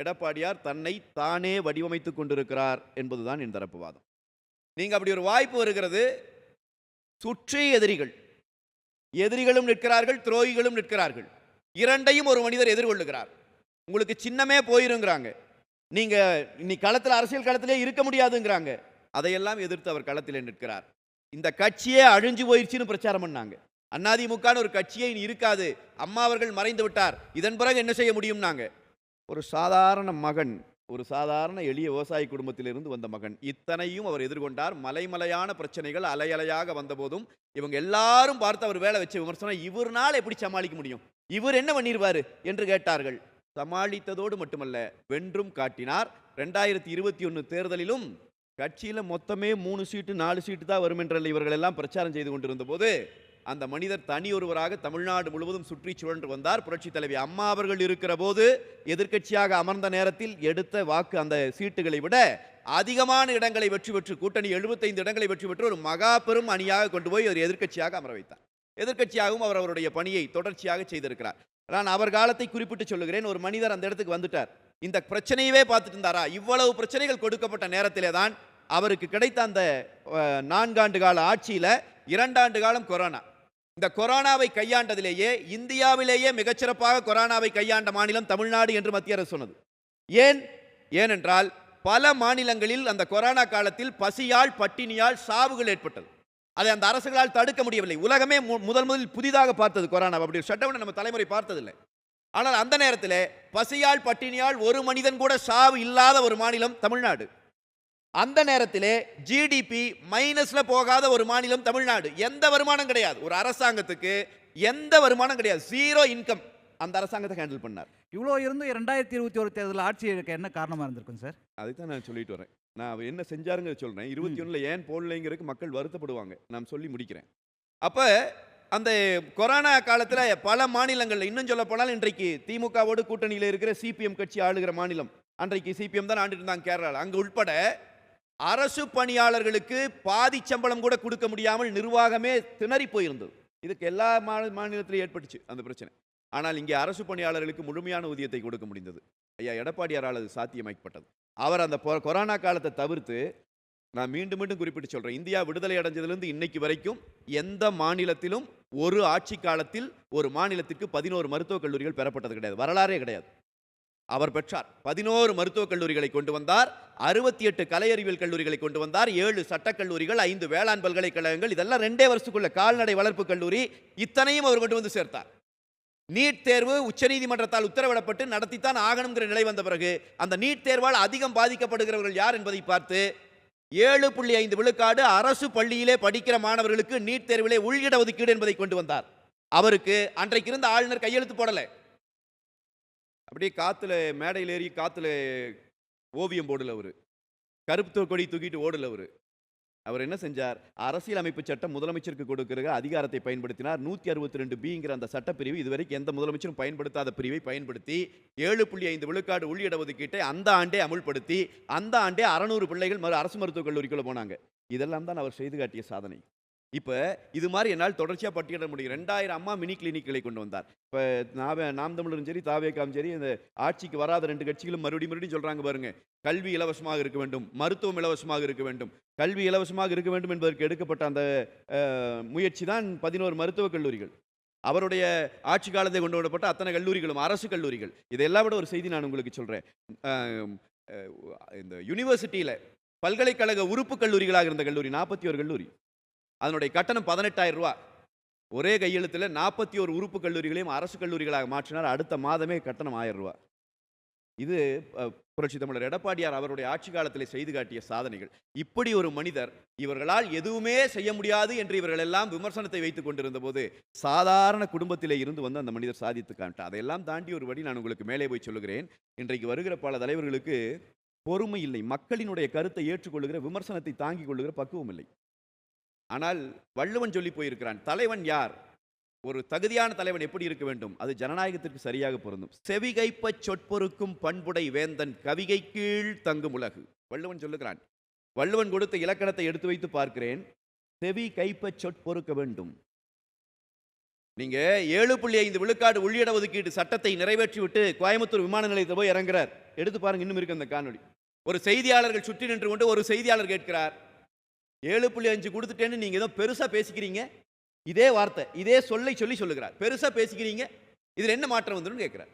எடப்பாடியார் தன்னை தானே வடிவமைத்து கொண்டிருக்கிறார் என்பதுதான் என் தரப்பு வாதம். நீங்கள் அப்படி ஒரு வாய்ப்பு வருகிறது, சுற்றி எதிரிகளும் நிற்கிறார்கள், துரோகிகளும் நிற்கிறார்கள். 2ஐயும் ஒரு மனிதர் எதிர்கொள்ளுகிறார். உங்களுக்கு சின்னமே போயிருங்கிறாங்க, நீங்கள் இன்னி களத்தில், அரசியல் களத்திலே இருக்க முடியாதுங்கிறாங்க. அதையெல்லாம் எதிர்த்து அவர் களத்திலே நிற்கிறார். இந்த கட்சியே அழிஞ்சு போயிடுச்சுன்னு பிரச்சாரம் பண்ணாங்க. அதிமுக ஒரு கட்சியே இனி இருக்காது, அம்மா அவர்கள் மறைந்து விட்டார், இதன் பிறகு என்ன செய்ய முடியும்? ஒரு சாதாரண மகன், ஒரு சாதாரண எளிய விவசாய குடும்பத்திலிருந்து வந்த மகன், இத்தனையும் அவர் எதிர்கொண்டார். மலைமலையான பிரச்சனைகள் அலையலையாக வந்தபோதும் இவங்க எல்லாரும் பார்த்து அவர் வேலை வச்ச விமர்சனம், இவர்னால் எப்படி சமாளிக்க முடியும், இவர் என்ன பண்ணிடுவார் என்று கேட்டார்கள். சமாளித்ததோடு மட்டுமல்ல, வென்றும் காட்டினார். 2021 தேர்தலிலும் கட்சியில் மொத்தமே 3 சீட்டு 4 சீட்டு தான் வரும் என்றல்ல இவர்கள் எல்லாம் பிரச்சாரம் செய்து கொண்டிருந்த போது அந்த மனிதர் தனி ஒருவராக தமிழ்நாடு முழுவதும் சுற்றி சுழன்று வந்தார். புரட்சி தலைவி அம்மா அவர்கள் இருக்கிற போது எதிர்க்கட்சியாக அமர்ந்த நேரத்தில் எடுத்த வாக்கு, அந்த சீட்டுகளை விட அதிகமான இடங்களை வெற்றி பெற்று, கூட்டணி 75 இடங்களை வெற்றி பெற்று ஒரு மகா பெரும் அணியாக கொண்டு போய் ஒரு எதிர்க்கட்சியாக அமர வைத்தார். எதிர்க்கட்சியாகவும் அவர் அவருடைய பணியை தொடர்ச்சியாக செய்திருக்கிறார். நான் அவர் காலத்தை குறிப்பிட்டு சொல்லுகிறேன். ஒரு மனிதர் அந்த இடத்துக்கு வந்துட்டார், இந்த பிரச்சனையவே பார்த்துட்டு இருந்தாரா? இவ்வளவு பிரச்சனைகள் கொடுக்கப்பட்ட நேரத்திலே தான் அவருக்கு கிடைத்த அந்த 4 ஆண்டு கால ஆட்சியில் 2 ஆண்டு காலம் கொரோனா. இந்த கொரோனாவை கையாண்டதிலேயே இந்தியாவிலேயே மிகச்சிறப்பாக கொரோனாவை கையாண்ட மாநிலம் தமிழ்நாடு என்று மத்திய அரசு சொன்னது. ஏனென்றால் பல மாநிலங்களில் அந்த கொரோனா காலத்தில் பசியால் பட்டினியால் சாவுகள் ஏற்பட்டது. அதை அந்த அரசுகளால் தடுக்க முடியவில்லை. உலகமே முதலில் புதிதாக பார்த்தது கொரோனா. அப்படி ஷட்டவுன் நம்ம தலைமுறை பார்த்ததில்லை. ஆனால் அந்த நேரத்தில் பசியால் பட்டினியால் ஒரு மனிதன் கூட சாவு இல்லாத ஒரு மாநிலம் தமிழ்நாடு. அந்த நேரத்திலே ஜிடிபி மைனஸ்ல போகாத ஒரு மாநிலம் தமிழ்நாடு. எந்த வருமானம் கிடையாது, ஒரு அரசாங்கத்துக்கு எந்த வருமானம் கிடையாது, 0 இன்கம். அந்த அரசாங்கத்தை ஹேண்டில் பண்ணார். இவ்வளோ இருந்து 2021 தேர்தலில் ஆட்சி இழக்க என்ன காரணமாக இருந்திருக்கும் சார்? அதைத்தான் நான் சொல்லிட்டு வரேன். நான் அவர் என்ன செஞ்சாருங்க சொல்கிறேன். 21ல் ஏன் போடலைங்கிறதுக்கு மக்கள் வருத்தப்படுவாங்க. நான் சொல்லி முடிக்கிறேன். அப்போ அந்த கொரோனா காலத்தில் பல மாநிலங்களில், இன்னும் சொல்ல போனால் இன்றைக்கு திமுகவோடு கூட்டணியில் இருக்கிற சிபிஎம் கட்சி ஆளுகிற மாநிலம், அன்றைக்கு சிபிஎம் தான் ஆண்டு இருந்தாங்க கேரளாவில், அங்கே உட்பட அரசு பணியாளர்களுக்கு பாதி சம்பளம் கூட கொடுக்க முடியாமல் நிர்வாகமே திணறி போயிருந்தது. இதுக்கு எல்லா மாநிலத்திலும் ஏற்பட்டுச்சு அந்த பிரச்சனை. ஆனால் இங்கே அரசு பணியாளர்களுக்கு முழுமையான ஊதியத்தை கொடுக்க முடிந்தது. ஐயா எடப்பாடியாரால் அது சாத்தியமாக்கப்பட்டது. அவர் அந்த கொரோனா காலத்தை தவிர்த்து, நான் மீண்டும் மீண்டும் குறிப்பிட்டு சொல்கிறேன், இந்தியா விடுதலை அடைஞ்சதுலேருந்து இன்னைக்கு வரைக்கும் எந்த மாநிலத்திலும் ஒரு ஆட்சி காலத்தில் ஒரு மாநிலத்திற்கு 11 மருத்துவக் கல்லூரிகள் பெறப்பட்டது கிடையாது, வரலாறே கிடையாது. அவர் பெற்றார். 11 மருத்துவக் கல்லூரிகளை கொண்டு வந்தார், 68 கலை அறிவியல் கல்லூரிகளை கொண்டு வந்தார், 7 சட்டக்கல்லூரிகள், 5 வேளாண் பல்கலைக்கழகங்கள், இதெல்லாம் 2 வருஷத்துக்குள்ள கால்நடை வளர்ப்பு கல்லூரி, இத்தனையும் அவர் கொண்டு வந்து சேர்த்தார். நீட் தேர்வு உச்சநீதிமன்றத்தால் உத்தரவிடப்பட்டு நடத்தித்தான் ஆகணுங்கிற நிலை வந்த பிறகு அந்த நீட் தேர்வால் அதிகம் பாதிக்கப்படுகிறவர்கள் யார் என்பதை பார்த்து 7.5 விழுக்காடு அரசு பள்ளியிலே படிக்கிற மாணவர்களுக்கு நீட் தேர்விலே உள்இட ஒதுக்கீடு என்பதை கொண்டு வந்தார். அவருக்கு அன்றைக்கு இருந்த ஆளுநர் கையெழுத்து போடல, அப்படியே காத்துல மேடையில் ஏறி காத்துல ஓவியம் போடல, அவரு கருப்பு கொடி தூக்கிட்டு ஓடல. அவர் என்ன செஞ்சார்? அரசியலமைப்பு சட்டம் முதலமைச்சருக்கு கொடுக்கிற அதிகாரத்தை பயன்படுத்தினார். 162(b)ங்கிற அந்த சட்டப்பிரிவு இதுவரைக்கும் எந்த முதலமைச்சரும் பயன்படுத்தாத பிரிவை பயன்படுத்தி 7.5 விழுக்காடு உள்இட ஒதுக்கீட்டை அந்த ஆண்டே அமுல்படுத்தி அந்த ஆண்டே 600 பிள்ளைகள் அரசு மருத்துவக் கல்லூரிக்குள்ள போனாங்க. இதெல்லாம் தான் அவர் செய்து காட்டிய சாதனை. இப்போ இது மாதிரி என்னால் தொடர்ச்சியாக பட்டியலிட முடியும். 2000 அம்மா மினி கிளினிக்களை கொண்டு வந்தார். இப்போ நாம் தமிழரும் சரி தாவேக்காவும் சரி, இந்த ஆட்சிக்கு வராத 2 கட்சிகளும் மறுபடியும் சொல்கிறாங்க பாருங்க, கல்வி இலவசமாக இருக்க வேண்டும், மருத்துவம் இலவசமாக இருக்க வேண்டும். கல்வி இலவசமாக இருக்க வேண்டும் என்பதற்கு எடுக்கப்பட்ட அந்த முயற்சி தான் 11 மருத்துவக் கல்லூரிகள். அவருடைய ஆட்சி காலத்தை கொண்டு வரப்பட்ட அத்தனை கல்லூரிகளும் அரசு கல்லூரிகள். இதெல்லாம் விட ஒரு செய்தி நான் உங்களுக்கு சொல்கிறேன். இந்த யூனிவர்சிட்டியில் பல்கலைக்கழக உறுப்பு கல்லூரிகளாக இருந்த கல்லூரி 41 கல்லூரி, அதனுடைய கட்டணம் 18,000 ரூபா. ஒரே கையெழுத்தில் 41 உறுப்பு கல்லூரிகளையும் அரசு கல்லூரிகளாக மாற்றினார். அடுத்த மாதமே கட்டணம் 1000 ரூபா. இது புரட்சி தமிழர் எடப்பாடியார் அவருடைய ஆட்சி காலத்தில் செய்து காட்டிய சாதனைகள். இப்படி ஒரு மனிதர், இவர்களால் எதுவுமே செய்ய முடியாது என்று இவர்கள் எல்லாம் விமர்சனத்தை வைத்துக் கொண்டிருந்த போது சாதாரண குடும்பத்திலே இருந்து வந்து அந்த மனிதர் சாதித்து காட்டார். அதையெல்லாம் தாண்டி ஒரு வழி நான் உங்களுக்கு மேலே போய் சொல்லுகிறேன். இன்றைக்கு வருகிற பல தலைவர்களுக்கு பொறுமை இல்லை, மக்களினுடைய கருத்தை ஏற்றுக்கொள்ளுகிற, விமர்சனத்தை தாங்கிக் கொள்ளுகிற பக்குவம் இல்லை. ஆனால் வள்ளுவன் சொல்லி போயிருக்கிறான், தலைவன் யார், ஒரு தகுதியான தலைவன் எப்படி இருக்க வேண்டும், அது ஜனநாயகத்திற்கு சரியாக பொருந்தும். செவிகைப்ப சொற்பொருக்கும் பண்புடை வேந்தன் கவிகை கீழ் தங்கும் உலகு. வள்ளுவன் சொல்லுகிறான். வள்ளுவன் கொடுத்த இலக்கணத்தை எடுத்து வைத்து பார்க்கிறேன். செவி கைப்ப சொற்பொருக்க வேண்டும். நீங்க 7.5 விழுக்காடு உள்இட ஒதுக்கீடு சட்டத்தை நிறைவேற்றி விட்டு கோயம்புத்தூர் விமான நிலையத்தில் போய் இறங்குறார். எடுத்து பாருங்க, இன்னும் இருக்கு அந்த காணொலி. ஒரு செய்தியாளர்கள் சுற்றி நின்று கொண்டு ஒரு செய்தியாளர் கேட்கிறார், 7.5 கொடுத்துட்டேன்னு நீங்க ஏதோ பெருசா பேசிக்கிறீங்க, இதே வார்த்தை இதே சொல்லுகிறார், பெருசா பேசிக்கிறீங்க, இதுல என்ன மாற்றம் வந்துடும் கேட்கிறார்.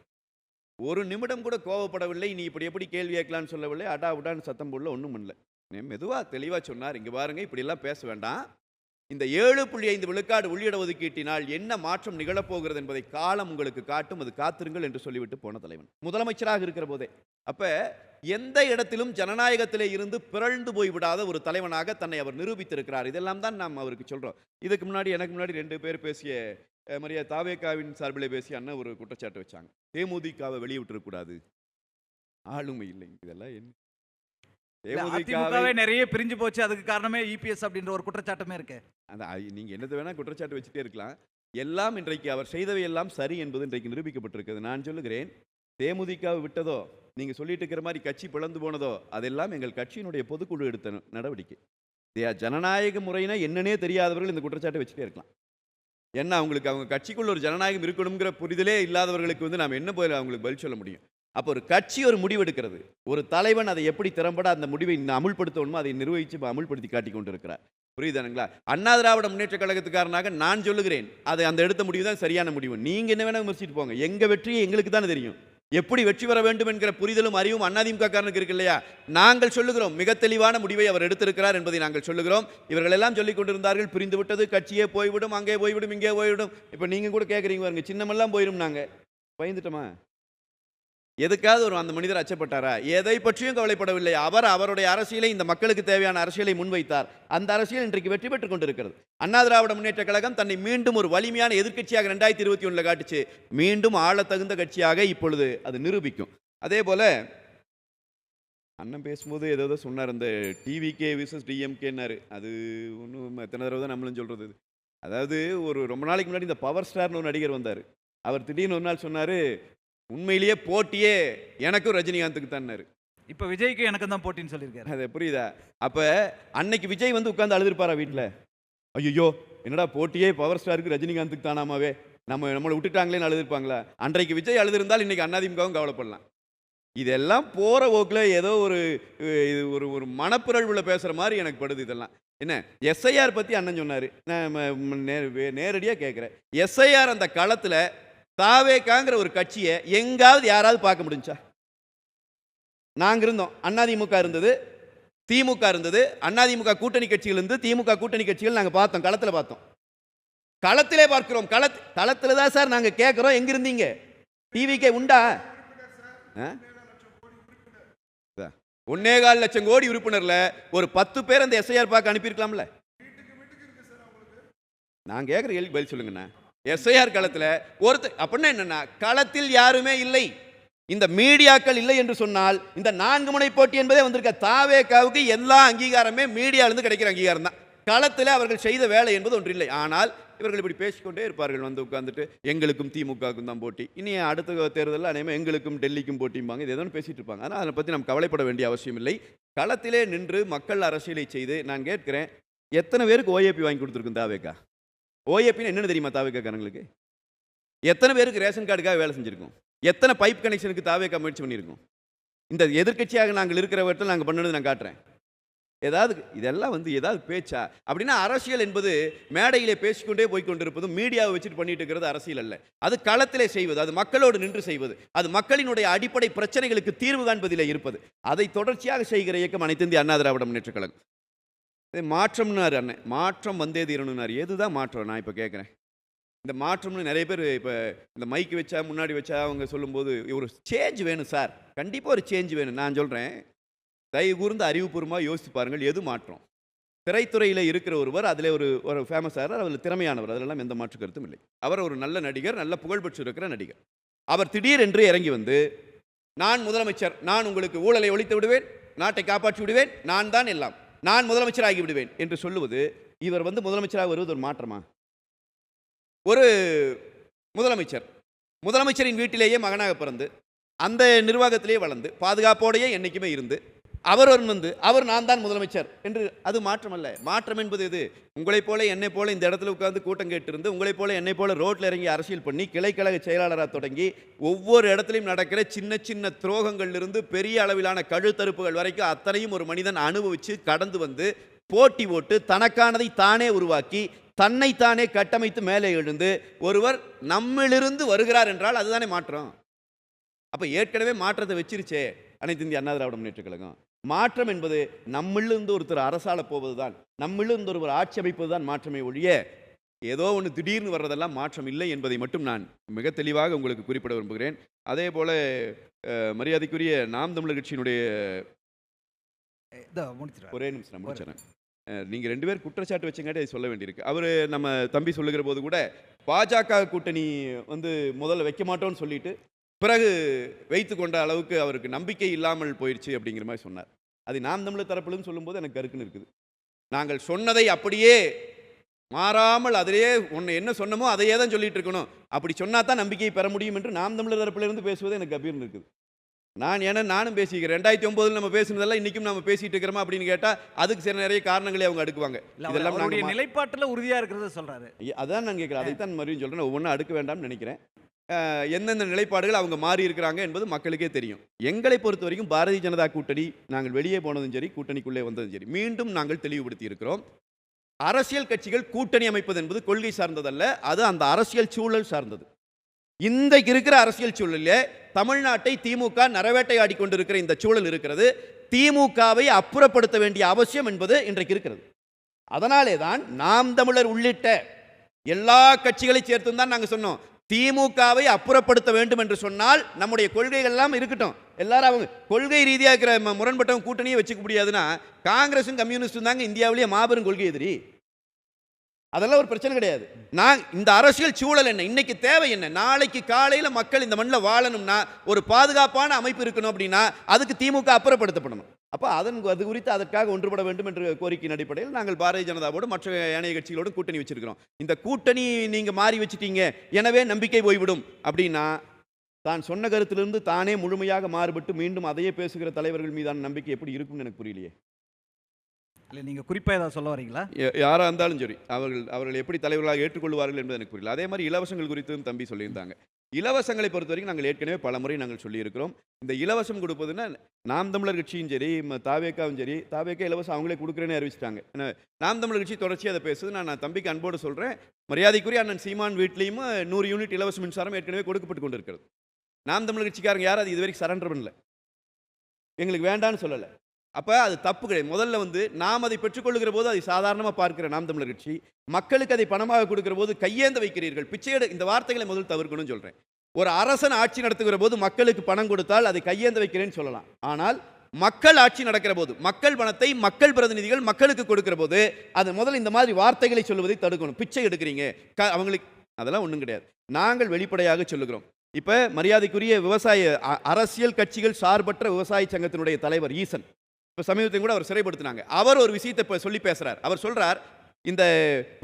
ஒரு நிமிடம் கூட கோவப்படவில்லை, நீ இப்படி எப்படி கேள்வி கேட்கலான்னு சொல்லவில்லை, அடா உடான்னு சத்தம் போடல, ஒன்றும் பண்ணல. மெதுவா தெளிவா சொன்னார், இங்க பாருங்க இப்படி எல்லாம் பேச வேண்டாம், இந்த 7.5 விழுக்காடு உள்இட ஒதுக்கீட்டினால் என்ன மாற்றம் நிகழப்போகிறது என்பதை காலம் உங்களுக்கு காட்டும், அது காத்திருங்கள் என்று சொல்லிவிட்டு போன தலைவன் முதலமைச்சராக இருக்கிற போதே. அப்ப எந்த இடத்திலும் ஜனநாயகத்திலே இருந்து பிறழ்ந்து போய்விடாத ஒரு தலைவனாக தன்னை அவர் நிரூபித்திருக்கிறார். இதெல்லாம் தான் நாம் அவருக்கு சொல்றோம். இதுக்கு முன்னாடி எனக்கு முன்னாடி 2 பேர் பேசிய மரியா தாவேக்காவின் சார்பில் பேசிய அண்ணன் ஒரு குற்றச்சாட்டு வச்சாங்க, தேமுதிகவை வெளியே விட்டுறக்கூடாது, ஆளுமை இல்லை. இதெல்லாம் என்ன, அதிமுகவே நிறைய பிரிஞ்சு போச்சு, அதுக்கு காரணமே இபிஎஸ் அப்படின்ற ஒரு குற்றச்சாட்டுமே இருக்கு. அந்த நீங்க என்னது வேணா குற்றச்சாட்டு வச்சுட்டே இருக்கலாம். எல்லாம் இன்றைக்கு அவர் செய்தவை எல்லாம் சரி என்பது இன்றைக்கு நிரூபிக்கப்பட்டிருக்கிறது. நான் சொல்லுகிறேன், தேமுதிகவை விட்டதோ, நீங்க சொல்லிட்டு இருக்கிற மாதிரி கட்சி பிளந்து போனதோ, அதெல்லாம் எங்கள் கட்சியினுடைய பொதுக்குழு எடுத்த நடவடிக்கை. ஜனநாயக முறைனா என்னன்னே தெரியாதவர்கள் இந்த குற்றச்சாட்டை வச்சுட்டே இருக்கலாம். ஏன்னா அவங்களுக்கு அவங்க கட்சிக்குள்ள ஒரு ஜனநாயகம் இருக்கணுங்கிற புரிதலே இல்லாதவர்களுக்கு நாம் என்ன போய் அவங்களுக்கு பதில் சொல்ல முடியும்? அப்போ ஒரு கட்சி ஒரு முடிவு எடுக்கிறது, ஒரு தலைவன் அதை எப்படி திறம்பட அந்த முடிவை அமுல்படுத்தணுமோ அதை நிர்வகித்து அமுல்படுத்தி காட்டி கொண்டு இருக்கிறார். புரியுதானுங்களா? அண்ணா திராவிட முன்னேற்ற கழகத்துக்காரனாக நான் சொல்லுகிறேன், அது அந்த எடுத்த முடிவு தான் சரியான முடிவு. நீங்க என்ன வேணா விமர்சிட்டு போங்க, எங்க வெற்றியை எங்களுக்கு தானே தெரியும். எப்படி வெற்றி பெற வேண்டும் என்கிற புரிதலும் அறிவும் அதிமுக காரனுக்கு இருக்கு இல்லையா? நாங்கள் சொல்லுகிறோம், மிக தெளிவான முடிவை அவர் எடுத்திருக்கிறார் என்பதை நாங்கள் சொல்லுகிறோம். இவர்கள் எல்லாம் சொல்லிக் கொண்டிருந்தார்கள், பிரிந்து விட்டது, கட்சியே போய்விடும், அங்கே போய்விடும், இங்கே போய்விடும். இப்போ நீங்க கூட கேட்குறீங்க பாருங்க, சின்னமெல்லாம் போயிடும், நாங்கள் பயந்துட்டோமா? எதுக்காவது ஒரு அந்த மனிதர் அச்சப்பட்டாரா? எதை பற்றியும் கவலைப்படவில்லை. அவர் அவருடைய அரசியலை, இந்த மக்களுக்கு தேவையான அரசியலை முன்வைத்தார். அந்த அரசியல் இன்றைக்கு வெற்றி பெற்றுக் கொண்டிருக்கிறது. அண்ணா திராவிட முன்னேற்ற கழகம் தன்னை மீண்டும் ஒரு வலிமையான எதிர்க்கட்சியாக 2021 காட்டுச்சு. மீண்டும் ஆளத்தகுந்த கட்சியாக இப்பொழுது அது நிரூபிக்கும். அதே போல அண்ணன் பேசும்போது ஏதோ சொன்னார், இந்த டிவிகே விசஸ் டிஎம்கேன்னாரு. அது ஒன்றும் எத்தனை தடவை தான் நம்மளும் சொல்கிறது. அதாவது ஒரு ரொம்ப நாளைக்கு முன்னாடி இந்த பவர் ஸ்டார்னு ஒரு நடிகர் வந்தார். அவர் திடீர்னு ஒரு நாள் சொன்னார், உண்மையிலேயே போட்டியே எனக்கும் ரஜினிகாந்துக்கு தான்னாரு. இப்போ விஜய்க்கு எனக்கு தான் போட்டின்னு சொல்லியிருக்காரு. அது புரியுதா? அப்போ அன்னைக்கு விஜய் வந்து உட்காந்து அழுதுருப்பாரா வீட்டில்? ஐயோ என்னடா போட்டியே பவர் ஸ்டாருக்கு ரஜினிகாந்துக்கு தானாமாவே, நம்மளை விட்டுட்டாங்களேன்னு அழுதுருப்பாங்களா? அன்றைக்கு விஜய் அழுதுருந்தால் இன்னைக்கு அதிமுகவும் கவலைப்படலாம். இதெல்லாம் போகிற போக்கில் ஏதோ இது ஒரு மனப்பிறழ்வுல பேசுகிற மாதிரி எனக்கு படுது. இதெல்லாம் என்ன? எஸ்ஐஆர் பற்றி அண்ணன் சொன்னார். நான் நேரடியாக கேட்குறேன், எஸ்ஐஆர் அந்த களத்தில் தாவேக்காங்கிற ஒரு கட்சியை எங்காவது யாராவது பார்க்க முடிஞ்சா? நாங்கள் இருந்தோம், அதிமுக இருந்தது, திமுக இருந்தது, அதிமுக கூட்டணி கட்சிகள் இருந்து திமுக கூட்டணி கட்சிகள் நாங்கள் பார்த்தோம், களத்தில் பார்த்தோம். களத்திலே பார்க்கிறோம். களத்தில் தான் சார் நாங்கள் கேட்குறோம், எங்க இருந்தீங்க? டிவிக்கே உண்டா? 1.25 லட்சம் கோடி உறுப்பினர்ல ஒரு 10 பேர் அந்த எஸ்ஐஆர் பார்க்க அனுப்பியிருக்கலாம்ல? நான் கேட்குற கேள்வி பதில் சொல்லுங்கண்ணா. எஸ்ஐஆர் களத்தில் ஒருத்தர் அப்படின்னா என்னன்னா, களத்தில் யாருமே இல்லை, இந்த மீடியாக்கள் இல்லை என்று சொன்னால் இந்த 4 முனை போட்டி என்பதே வந்திருக்க. தாவேகாவுக்கு எல்லா அங்கீகாரமே மீடியாவிலிருந்து கிடைக்கிற அங்கீகாரம் தான். களத்தில் அவர்கள் செய்த வேலை என்பது ஒன்று இல்லை. ஆனால் இவர்கள் இப்படி பேசிக்கொண்டே இருப்பார்கள், வந்து உட்காந்துட்டு எங்களுக்கும் திமுகவுக்கும் தான் போட்டி, இனி அடுத்த தேர்தலில் அனைவரும் எங்களுக்கும் டெல்லிக்கும் போட்டிம்பாங்க, இது எதுவும் பேசிட்டு இருப்பாங்க. ஆனால் அதை பற்றி நம்ம கவலைப்பட வேண்டிய அவசியம் இல்லை. களத்திலே நின்று மக்கள் அரசியலை செய்து, நான் கேட்கிறேன், எத்தனை பேருக்கு ஓஏபி வாங்கி கொடுத்துருக்கும் தாவேகா? ஓஏபின்னு என்னென்னு தெரியுமா தாவேகாரங்களுக்கு? எத்தனை பேருக்கு ரேஷன் கார்டுக்காக வேலை செஞ்சுருக்கோம்? எத்தனை பைப் கனெக்ஷனுக்கு தாவேகா முயற்சி பண்ணியிருக்கோம்? இந்த எதிர்க்கட்சியாக நாங்கள் இருக்கிற இடத்துல நாங்கள் பண்ணது நான் காட்டுறேன். ஏதாவது இதெல்லாம் ஏதாவது பேச்சா? அப்படின்னா அரசியல் என்பது மேடையிலே பேசிக்கொண்டே போய்கொண்டிருப்பதும் மீடியாவை வச்சுட்டு பண்ணிட்டு இருக்கிறது அரசியல் அல்ல. அது களத்திலே செய்வது, அது மக்களோடு நின்று செய்வது, அது மக்களினுடைய அடிப்படை பிரச்சனைகளுக்கு தீர்வு காண்பதிலே இருப்பது. அதை தொடர்ச்சியாக செய்கிற இயக்கம் அனைத்து இந்திய அண்ணா திராவிட முன்னேற்ற கழகம். மாற்றம்னாரு அண்ணன், மாற்றம் வந்தே தீரணும்னாரு. எதுதான் மாற்றம்? நான் இப்போ கேட்குறேன். இந்த மாற்றம்னு நிறைய பேர் இப்போ இந்த மைக்கு வச்சா முன்னாடி வச்சா அவங்க சொல்லும்போது ஒரு சேஞ்ச் வேணும் சார், கண்டிப்பாக ஒரு சேஞ்ச் வேணும். நான் சொல்கிறேன், தயவு கூர்ந்து அறிவுபூர்வமாக யோசித்து பாருங்கள், எது மாற்றம்? திரைத்துறையில் இருக்கிற ஒருவர் அதில் ஒரு ஃபேமஸாக, அதில் திறமையானவர், அதிலெல்லாம் எந்த மாற்று கருத்தும் இல்லை. அவர் ஒரு நல்ல நடிகர், நல்ல புகழ்பெற்று இருக்கிற நடிகர். அவர் திடீரென்று இறங்கி வந்து, நான் முதலமைச்சர், நான் உங்களுக்கு ஊழலை ஒழித்து விடுவேன், நாட்டை காப்பாற்றி விடுவேன், நான் தான் எல்லாம், நான் முதலமைச்சராகி விடுவேன் என்று சொல்லுவது, இவர் முதலமைச்சராக வருவது ஒரு மாற்றமா? ஒரு முதலமைச்சரின் வீட்டிலேயே மகனாக பிறந்து, அந்த நிர்வாகத்திலேயே வளர்ந்து, பாதுகாப்போடையே என்றைக்குமே இருந்து, அவர் நான் தான் முதலமைச்சர் என்று, அது மாற்றம் அல்ல. மாற்றம் என்பது இது. உங்களைப் போல என்னை போல இந்த இடத்துல உட்கார்ந்து கூட்டம் கேட்டிருந்து, உங்களைப் போல என்னை போல ரோட்டில் இறங்கி அரசியல் பண்ணி, கிளைக்கழக செயலாளராக தொடங்கி, ஒவ்வொரு இடத்துலையும் நடக்கிற சின்ன சின்ன துரோகங்களிலிருந்து பெரிய அளவிலான கழுத்தறுப்புகள் வரைக்கும் அத்தனையும் ஒரு மனிதன் அனுபவித்து கடந்து வந்து, போட்டி போட்டு தனக்கானதை தானே உருவாக்கி, தன்னைத்தானே கட்டமைத்து மேலே எழுந்து ஒருவர் நம்மிலிருந்து வருகிறார் என்றால் அதுதானே மாற்றம். அப்போ ஏற்கனவே மாற்றத்தை வச்சிருச்சே அனைத்து இந்திய அண்ணா திராவிட முன்னேற்ற கழகம். மாற்றம் என்பது நம்மிலிருந்து ஒருத்தர் அரசால போவது தான், நம்மிலிருந்து ஒருவர் ஆட்சி அமைப்பது தான் மாற்றமே ஒழிய, ஏதோ ஒன்று திடீர்னு வர்றதெல்லாம் மாற்றம் இல்லை என்பதை மட்டும் நான் மிக தெளிவாக உங்களுக்கு குறிப்பிட விரும்புகிறேன். அதே போல மரியாதைக்குரிய நாம் தமிழர் கட்சியினுடைய ஒரே நிமிஷம் நான் முடிச்சிடறேன். நீங்கள் 2 பேர் குற்றச்சாட்டு வச்சங்காட்டி அதை சொல்ல வேண்டியிருக்கு. அவர் நம்ம தம்பி சொல்லுகிற போது கூட பாஜக கூட்டணி முதல்ல வைக்க மாட்டோம்னு சொல்லிட்டு பிறகு வைத்து கொண்ட அளவுக்கு அவருக்கு நம்பிக்கை இல்லாமல் போயிடுச்சு அப்படிங்கிற மாதிரி சொன்னார். அது நாம் தமிழர் தரப்புலன்னு சொல்லும்போது எனக்கு கருக்குன்னு இருக்குது. நாங்கள் சொன்னதை அப்படியே மாறாமல் அதிலேயே ஒன்று என்ன சொன்னமோ அதையே தான் சொல்லிட்டு இருக்கணும், அப்படி சொன்னா தான் நம்பிக்கையை பெற முடியும் என்று நாம் தமிழர் தரப்பிலிருந்து பேசுவது எனக்கு கபீர்னு இருக்குது. நானும் பேசிக்கிறேன். 2009 நம்ம பேசுனதெல்லாம் இன்னைக்கும் நம்ம பேசிட்டு இருக்கிறோமா அப்படின்னு கேட்டா அதுக்கு சில நிறைய காரணங்களே அவங்க அடுக்குவாங்க. இதெல்லாம் நம்மளுடைய நிலைப்பாட்டில் உறுதியா இருக்கிறது சொல்றாரு. அதான் நான் கேட்கிறேன், அதைத்தான் மறுபடியும் சொல்றேன். ஒவ்வொன்றும் அடுக்க வேண்டாம்னு நினைக்கிறேன். எந்தெந்த நிலைப்பாடுகள் அவங்க மாறி இருக்கிறாங்க என்பது மக்களுக்கே தெரியும். எங்களை பொறுத்த வரைக்கும் பாரதிய ஜனதா கூட்டணி, நாங்கள் வெளியே போனதும் சரி, கூட்டணிக்குள்ளே வந்ததும் சரி, மீண்டும் நாங்கள் தெளிவுபடுத்தி இருக்கிறோம். அரசியல் கட்சிகள் கூட்டணி அமைப்பது என்பது கொள்கை சார்ந்ததல்ல, அது அந்த அரசியல் சூழல் சார்ந்தது. இன்றைக்கு இருக்கிற அரசியல் சூழலில் தமிழ்நாட்டை திமுக நரவேட்டையாடி கொண்டிருக்கிற இந்த சூழல் இருக்கிறது. திமுகவை அப்புறப்படுத்த வேண்டிய அவசியம் என்பது இன்றைக்கு இருக்கிறது. அதனாலே தான் நாம் தமிழர் உள்ளிட்ட எல்லா கட்சிகளை சேர்த்து தான் நாங்கள் சொன்னோம், திமுகவை அப்புறப்படுத்த வேண்டும் என்று சொன்னால் நம்முடைய கொள்கைகள் எல்லாம் இருக்கட்டும். எல்லாரும் அவங்க கொள்கை ரீதியாக இருக்கிற முரண்பட்டவங்க கூட்டணியே வச்சுக்க முடியாதுன்னா காங்கிரஸும் கம்யூனிஸ்டும் தாங்க இந்தியாவிலேயே மாபெரும் கொள்கை எதிரி. அதெல்லாம் ஒரு பிரச்சனை கிடையாது. நான் இந்த அரசியல் சூழல் என்ன, இன்னைக்கு தேவை என்ன, நாளைக்கு காலையில் மக்கள் இந்த மண்ணில் வாழணும்னா ஒரு பாதுகாப்பான அமைப்பு இருக்கணும் அப்படின்னா அதுக்கு திமுக அப்புறப்படுத்தப்படணும். அப்போ அது குறித்து அதற்காக ஒன்றுபட வேண்டும் என்ற கோரிக்கையின் அடிப்படையில் நாங்கள் பாரதிய ஜனதாவோடு மற்ற ஏனைய கட்சிகளோடு கூட்டணி வச்சிருக்கிறோம். இந்த கூட்டணி நீங்கள் மாறி வச்சுட்டீங்க எனவே நம்பிக்கை போய்விடும் அப்படின்னா தான் சொன்ன கருத்திலிருந்து தானே முழுமையாக மாறுபட்டு மீண்டும் அதையே பேசுகிற தலைவர்கள் மீதான நம்பிக்கை எப்படி இருக்கும்னு எனக்கு புரியலையே. இல்லை, நீங்கள் குறிப்பாக ஏதாவது சொல்ல வரீங்களா? யாராக இருந்தாலும் சரி அவர்கள் எப்படி தலைவர்களாக ஏற்றுக்கொள்வார்கள் என்பது எனக்கு புரியல. அதே மாதிரி இலவசங்கள் குறித்தும் தம்பி சொல்லியிருந்தாங்க. இலவசங்களை பொறுத்த வரைக்கும் நாங்கள் ஏற்கனவே பல முறை நாங்கள் சொல்லியிருக்கிறோம். இந்த இலவசம் கொடுப்பதுன்னா நாம் தமிழர் கட்சியும் சரி தாவேக்காவும் சரி, தாவேக்கா இலவசம் அவங்களே கொடுக்குறேன்னு அறிவிச்சிட்டாங்க. நாம் தமிழர் கட்சி தொடர்ச்சியாக அதை பேசுது. நான் தம்பிக்கு அன்போடு சொல்கிறேன், மரியாதைக்குரிய அண்ணன் சீமான் வீட்லேயும் 100 யூனிட் இலவச மின்சாரம் ஏற்கனவே கொடுக்கப்பட்டு கொண்டு இருக்கிறது. நாம் தமிழர் கட்சிக்காரங்க யாரும் அது இதுவரைக்கும் சரண்டர் பண்ணல, எங்களுக்கு வேண்டான்னு சொல்லலை. அப்போ அது தப்பு கிடையாது. முதல்ல நாம் அதை பெற்றுக்கொள்ளுகிற போது அதை சாதாரணமாக பார்க்கிற நாம் தமிழர் கட்சி மக்களுக்கு அதை பணமாக கொடுக்கிற போது கையேந்த வைக்கிறீர்கள், பிச்சையெடு, இந்த வார்த்தைகளை முதல் தவிர்க்கணும்னு சொல்கிறேன். ஒரு அரசன் ஆட்சி நடத்துகிற போது மக்களுக்கு பணம் கொடுத்தால் அதை கையேந்த வைக்கிறேன்னு சொல்லலாம். ஆனால் மக்கள் ஆட்சி நடக்கிற போது மக்கள் பணத்தை மக்கள் பிரதிநிதிகள் மக்களுக்கு கொடுக்கிற போது அது முதல்ல இந்த மாதிரி வார்த்தைகளை சொல்லுவதை தடுக்கணும். பிச்சை எடுக்கிறீங்க அவங்களுக்கு, அதெல்லாம் ஒன்றும் கிடையாது. நாங்கள் வெளிப்படையாக சொல்லுகிறோம். இப்போ மரியாதைக்குரிய விவசாய அரசியல் கட்சிகள் சார்பற்ற விவசாய சங்கத்தினுடைய தலைவர் ஈசன் இப்போ சமீபத்தையும் கூட அவர் சிறைப்படுத்தினாங்க. அவர் ஒரு விஷயத்தை இப்போ சொல்லி பேசுகிறார். அவர் சொல்கிறார், இந்த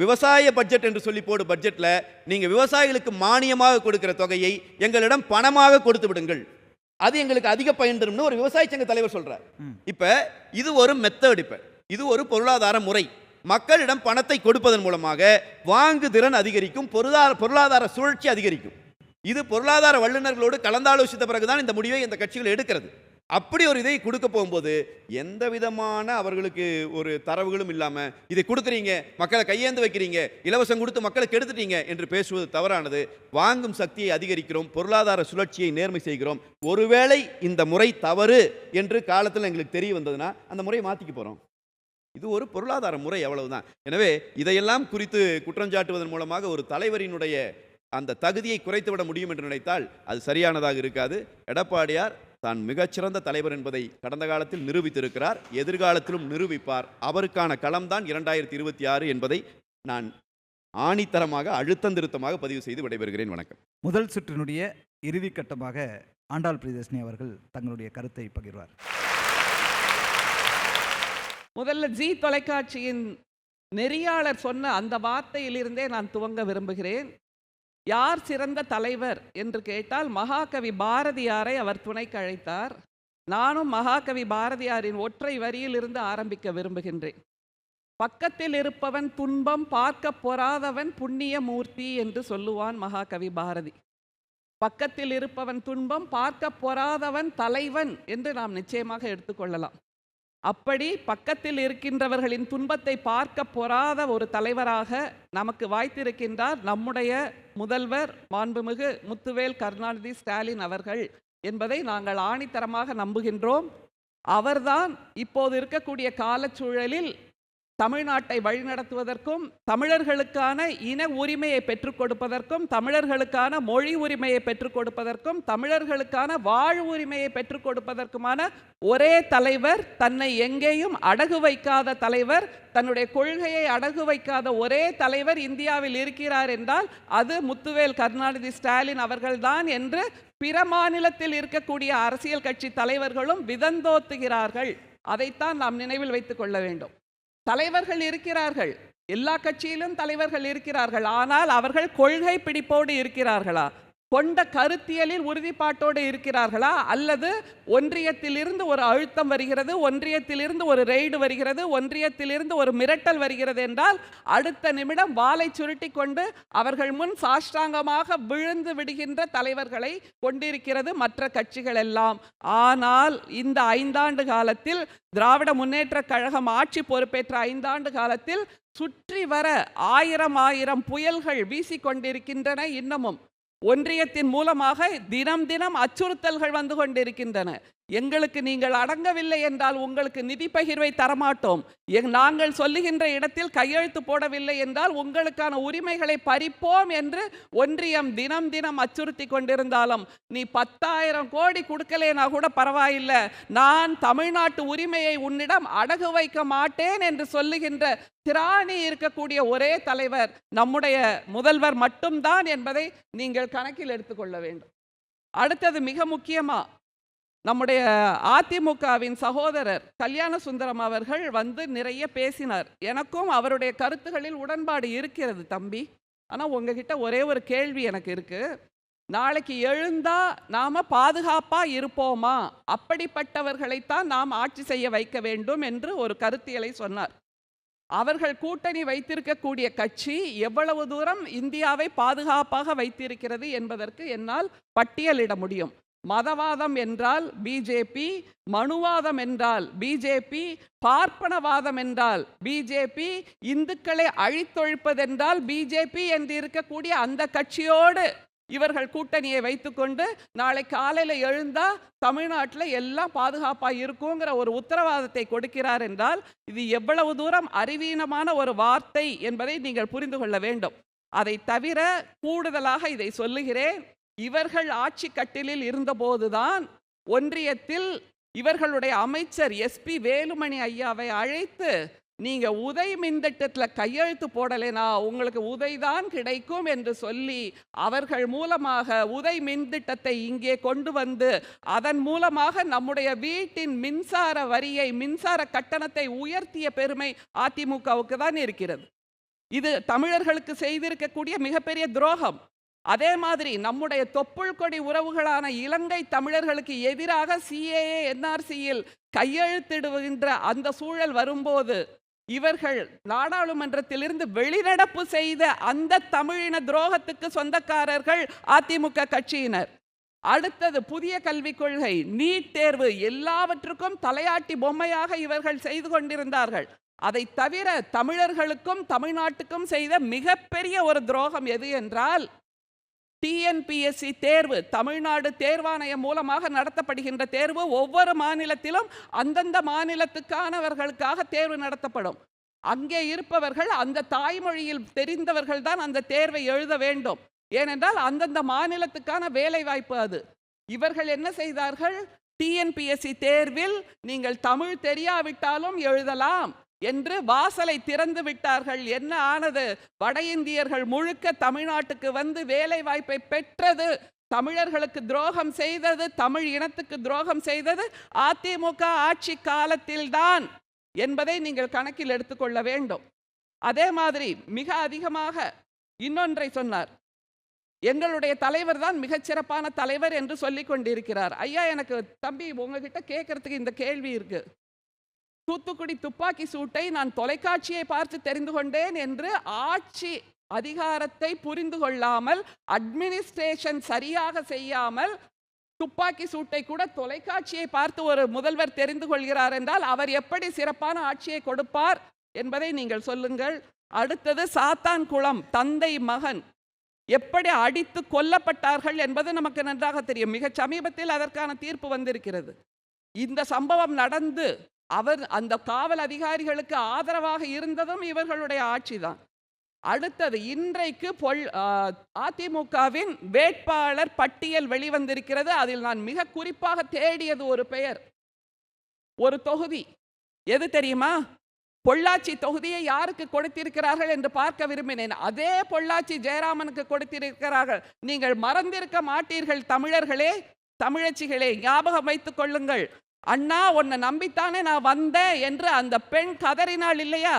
விவசாய பட்ஜெட் என்று சொல்லி போடு பட்ஜெட்டில் நீங்கள் விவசாயிகளுக்கு மானியமாக கொடுக்கிற தொகையை எங்களிடம் பணமாக கொடுத்து விடுங்கள், அது எங்களுக்கு அதிக பயன் தரும்னு ஒரு விவசாய சங்க தலைவர் சொல்கிறார். இப்போ இது ஒரு மெத்தட், இப்போ இது ஒரு பொருளாதார முறை. மக்களிடம் பணத்தை கொடுப்பதன் மூலமாக வாங்கு திறன் அதிகரிக்கும், பொருளாதார சுழற்சி அதிகரிக்கும். இது பொருளாதார வல்லுநர்களோடு கலந்தாலோசித்த பிறகுதான் இந்த முடிவை இந்த கட்சிகள் எடுக்கிறது. அப்படி ஒரு இதை கொடுக்க போகும்போது எந்த விதமான அவர்களுக்கு ஒரு தரவுகளும் இல்லாமல் இதை கொடுக்குறீங்க, மக்களை கையேந்து வைக்கிறீங்க, இலவசம் கொடுத்து மக்களை கெடுத்துட்டீங்க என்று பேசுவது தவறானது. வாங்கும் சக்தியை அதிகரிக்கிறோம், பொருளாதார சுழற்சியை நேர்மை செய்கிறோம். ஒருவேளை இந்த முறை தவறு என்று காலத்தில் எங்களுக்கு தெரிய வந்ததுன்னா அந்த முறையை மாற்றிக்க போகிறோம். இது ஒரு பொருளாதார முறை, அவ்வளவுதான். எனவே இதையெல்லாம் குறித்து குற்றஞ்சாட்டுவதன் மூலமாக ஒரு தலைவரினுடைய அந்த தகுதியை குறைத்துவிட முடியும் என்று நினைத்தால் அது சரியானதாக இருக்காது. எடப்பாடியார் தான் மிகச்சிறந்த தலைவர் என்பதை கடந்த காலத்தில் நிரூபித்திருக்கிறார், எதிர்காலத்திலும் நிரூபிப்பார். அவருக்கான களம்தான் 2026 என்பதை நான் ஆணித்தரமாக அழுத்தந்திருத்தமாக பதிவு செய்து விடைபெறுகிறேன். வணக்கம். முதல் சுற்றினுடைய இறுதி கட்டமாக ஆண்டாள் பிரியதர்ஷினி அவர்கள் தங்களுடைய கருத்தை பகிர்வார். முதல்ல ஜி தொலைக்காட்சியின் நெறியாளர் சொன்ன அந்த வார்த்தையிலிருந்தே நான் துவங்க விரும்புகிறேன். யார் சிறந்த தலைவர் என்று கேட்டால் மகாகவி பாரதியாரை அவர் துணைக்கு அழைத்தார். நானும் மகாகவி பாரதியாரின் ஒற்றை வரியிலிருந்து ஆரம்பிக்க விரும்புகின்றேன். பக்கத்தில் இருப்பவன் துன்பம் பார்க்க பொறாதவன் புண்ணிய மூர்த்தி என்று சொல்லுவான் மகாகவி பாரதி. பக்கத்தில் இருப்பவன் துன்பம் பார்க்க பொறாதவன் தலைவன் என்று நாம் நிச்சயமாக எடுத்துக்கொள்ளலாம். அப்படி பக்கத்தில் இருக்கின்றவர்களின் துன்பத்தை பார்க்க பொறாத ஒரு தலைவராக நமக்கு வாய்த்திருக்கின்றார் நம்முடைய முதல்வர் மாண்புமிகு முத்துவேல் கருணாநிதி ஸ்டாலின் அவர்கள் என்பதை நாங்கள் ஆணித்தரமாக நம்புகின்றோம். அவர்தான் இப்போது இருக்கக்கூடிய காலச்சூழலில் தமிழ்நாட்டை வழிநடத்துவதற்கும் தமிழர்களுக்கான இன உரிமையை பெற்றுக் கொடுப்பதற்கும் தமிழர்களுக்கான மொழி உரிமையை பெற்றுக் கொடுப்பதற்கும் தமிழர்களுக்கான வாழ் உரிமையை பெற்றுக் கொடுப்பதற்குமான ஒரே தலைவர், தன்னை எங்கேயும் அடகு வைக்காத தலைவர், தன்னுடைய கொள்கையை அடகு வைக்காத ஒரே தலைவர் இந்தியாவில் இருக்கிறார் என்றால் அது முத்துவேல் கருணாநிதி ஸ்டாலின் அவர்கள்தான் என்று பிற மாநிலத்தில் இருக்கக்கூடிய அரசியல் கட்சி தலைவர்களும் விதந்தோத்துகிறார்கள். அதைத்தான் நாம் நினைவில் வைத்துக் கொள்ள வேண்டும். தலைவர்கள் இருக்கிறார்கள், எல்லா கட்சியிலும் தலைவர்கள் இருக்கிறார்கள். ஆனால் அவர்கள் கொள்கை பிடிப்போடு இருக்கிறார்களா, கொண்ட கருத்தியலில் உறுதிப்பாட்டோடு இருக்கிறார்களா, அல்லது ஒன்றியத்திலிருந்து ஒரு அழுத்தம் வருகிறது, ஒன்றியத்திலிருந்து ஒரு ரெய்டு வருகிறது, ஒன்றியத்திலிருந்து ஒரு மிரட்டல் வருகிறது என்றால் அடுத்த நிமிடம் வாளை சுருட்டி கொண்டு அவர்கள் முன் சாஷ்டாங்கமாக விழுந்து விடுகின்ற தலைவர்களை கொண்டிருக்கிறது மற்ற கட்சிகள் எல்லாம். ஆனால் இந்த 5 ஆண்டு காலத்தில் திராவிட முன்னேற்ற கழகம் ஆட்சி பொறுப்பேற்ற 5 ஆண்டு காலத்தில் சுற்றி வர 1000 புயல்கள் வீசிக்கொண்டிருக்கின்றன. இன்னமும் ஒன்றியத்தின் மூலமாக தினம் தினம் அச்சுறுத்தல்கள் வந்து கொண்டிருக்கின்றன. எங்களுக்கு நீங்கள் அடங்கவில்லை என்றால் உங்களுக்கு நிதி பகிர்வை தரமாட்டோம், நாங்கள் சொல்லுகின்ற இடத்தில் கையெழுத்து போடவில்லை என்றால் உங்களுக்கான உரிமைகளை பறிப்போம் என்று ஒன்றியம் தினம் தினம் அச்சுறுத்தி கொண்டிருந்தாலும் நீ 10,000 கோடி கொடுக்கலேனா கூட பரவாயில்லை, நான் தமிழ்நாட்டு உரிமையை உன்னிடம் அடகு வைக்க மாட்டேன் என்று சொல்லுகின்ற திராணி இருக்கக்கூடிய ஒரே தலைவர் நம்முடைய முதல்வர் மட்டும்தான் என்பதை நீங்கள் கணக்கில் எடுத்துக்கொள்ள வேண்டும். அடுத்தது மிக முக்கியமா நம்முடைய அதிமுகவின் சகோதரர் கல்யாண சுந்தரம் அவர்கள் வந்து நிறைய பேசினார். எனக்கும் அவருடைய கருத்துகளில் உடன்பாடு இருக்கிறது தம்பி. ஆனால் உங்ககிட்ட ஒரே ஒரு கேள்வி எனக்கு இருக்கு. நாளைக்கு எழுந்தா நாம பாதுகாப்பா இருப்போமா? அப்படிப்பட்டவர்களைத்தான் நாம் ஆட்சி செய்ய வைக்க வேண்டும் என்று ஒரு கருத்தியலை சொன்னார். அவர்கள் கூட்டணி வைத்திருக்கக்கூடிய கட்சி எவ்வளவு தூரம் இந்தியாவை பாதுகாப்பாக வைத்திருக்கிறது என்பதற்கு என்னால் பட்டியலிட முடியும். மதவாதம் என்றால் பிஜேபி, மனுவாதம் என்றால் பிஜேபி, பார்ப்பனவாதம் என்றால் பிஜேபி, இந்துக்களை அழித்தொழிப்பதென்றால் பிஜேபி என்று இருக்கக்கூடிய அந்த கட்சியோடு இவர்கள் கூட்டணியை வைத்துக்கொண்டு நாளை காலையில் எழுந்தா தமிழ்நாட்டில் எல்லாம் பாதுகாப்பாக இருக்குங்கிற ஒரு உத்தரவாதத்தை கொடுக்கிறார் என்றால் இது எவ்வளவு தூரம் அறிவீனமான ஒரு வார்த்தை என்பதை நீங்கள் புரிந்து கொள்ள வேண்டும். அதை தவிர கூடுதலாக இதை சொல்லுகிறேன். இவர்கள் ஆட்சி கட்டிலில் இருந்தபோதுதான் ஒன்றியத்தில் இவர்களுடைய அமைச்சர் SP வேலுமணி ஐயாவை அழைத்து நீங்க உதய் மின்திட்டத்தில் கையெழுத்து போடலைனா உங்களுக்கு உதய்தான் கிடைக்கும் என்று சொல்லி அவர்கள் மூலமாக உதய் மின்திட்டத்தை இங்கே கொண்டு வந்து அதன் மூலமாக நம்முடைய வீட்டின் மின்சார வரியை, மின்சார கட்டணத்தை உயர்த்திய பெருமை அதிமுகவுக்கு தான் இருக்கிறது. இது தமிழர்களுக்கு செய்திருக்கக்கூடிய மிகப்பெரிய துரோகம். அதே மாதிரி நம்முடைய தொப்புள் கொடி உறவுகளான இலங்கை தமிழர்களுக்கு எதிராக CAA NRCயில் கையெழுத்திடுகின்ற அந்த சூழல் வரும்போது இவர்கள் நாடாளுமன்றத்திலிருந்து வெளிநடப்பு செய்த அந்த தமிழின துரோகத்துக்கு சொந்தக்காரர்கள் அதிமுக கட்சியினர். அடுத்தது புதிய கல்விக் கொள்கை, நீட் தேர்வு, எல்லாவற்றுக்கும் தலையாட்டி பொம்மையாக இவர்கள் செய்து கொண்டிருந்தார்கள். அதை தவிர தமிழர்களுக்கும் தமிழ்நாட்டுக்கும் செய்த மிகப்பெரிய ஒரு துரோகம் எது என்றால் TNPSC தேர்வு, தமிழ்நாடு தேர்வாணையம் மூலமாக நடத்தப்படுகின்ற தேர்வு. ஒவ்வொரு மாநிலத்திலும் அந்தந்த மாநிலத்துக்கானவர்களுக்காக தேர்வு நடத்தப்படும். அங்கே இருப்பவர்கள் அந்த தாய்மொழியில் தெரிந்தவர்கள் தான் அந்த தேர்வை எழுத வேண்டும். ஏனென்றால் அந்தந்த மாநிலத்துக்கான வேலை வாய்ப்பு அது. இவர்கள் என்ன செய்தார்கள்? TNPSC தேர்வில் நீங்கள் தமிழ் தெரியாவிட்டாலும் எழுதலாம் என்று வாசலை திறந்து விட்டார்கள். என்ன ஆனது? வட இந்தியர்கள் முழுக்க தமிழ்நாட்டுக்கு வந்து வேலை வாய்ப்பை பெற்றது. தமிழர்களுக்கு துரோகம் செய்தது, தமிழ் இனத்துக்கு துரோகம் செய்தது அதிமுக ஆட்சி காலத்தில்தான் என்பதை நீங்கள் கணக்கில் எடுத்துக்கொள்ள வேண்டும். அதே மாதிரி மிக அதிகமாக இன்னொன்றை சொன்னார். எங்களுடைய தலைவர் தான் மிகச்சிறப்பான தலைவர் என்று சொல்லிக் கொண்டிருக்கிறார். ஐயா, எனக்கு தம்பி உங்ககிட்ட கேட்கறதுக்கு இந்த கேள்வி இருக்கு. தூத்துக்குடி துப்பாக்கி சூட்டை நான் தொலைக்காட்சியை பார்த்து தெரிந்து கொண்டேன் என்று ஆட்சி அதிகாரத்தை புரிந்து கொள்ளாமல், அட்மினிஸ்ட்ரேஷன் சரியாக செய்யாமல் துப்பாக்கி சூட்டை கூட தொலைக்காட்சியை பார்த்து ஒரு முதல்வர் தெரிந்து கொள்கிறார் என்றால் அவர் எப்படி சிறப்பான ஆட்சியை கொடுப்பார் என்பதை நீங்கள் சொல்லுங்கள். அடுத்தது சாத்தான்குளம் தந்தை மகன் எப்படி அடித்து கொல்லப்பட்டார்கள் என்பது நமக்கு நன்றாக தெரியும். மிக சமீபத்தில் அதற்கான தீர்ப்பு வந்திருக்கிறது. இந்த சம்பவம் நடந்து அவர் அந்த காவல் அதிகாரிகளுக்கு ஆதரவாக இருந்ததும் இவர்களுடைய ஆட்சிதான். அடுத்தது இன்றைக்கு அதிமுகவின் வேட்பாளர் பட்டியல் வெளிவந்திருக்கிறது. அதில் நான் மிக குறிப்பாக தேடியது ஒரு பெயர், ஒரு தொகுதி. எது தெரியுமா? பொள்ளாச்சி தொகுதியை யாருக்கு கொடுத்திருக்கிறார்கள் என்று பார்க்க விரும்பினேன். அதே பொள்ளாச்சி ஜெயராமனுக்கு கொடுத்திருக்கிறார்கள். நீங்கள் மறந்திருக்க மாட்டீர்கள் தமிழர்களே, தமிழச்சிகளே, ஞாபகம் வைத்துக் கொள்ளுங்கள். அண்ணா உன்னை நம்பித்தானே நான் வந்தேன் என்று அந்த பெண் கதறினாள் இல்லையா?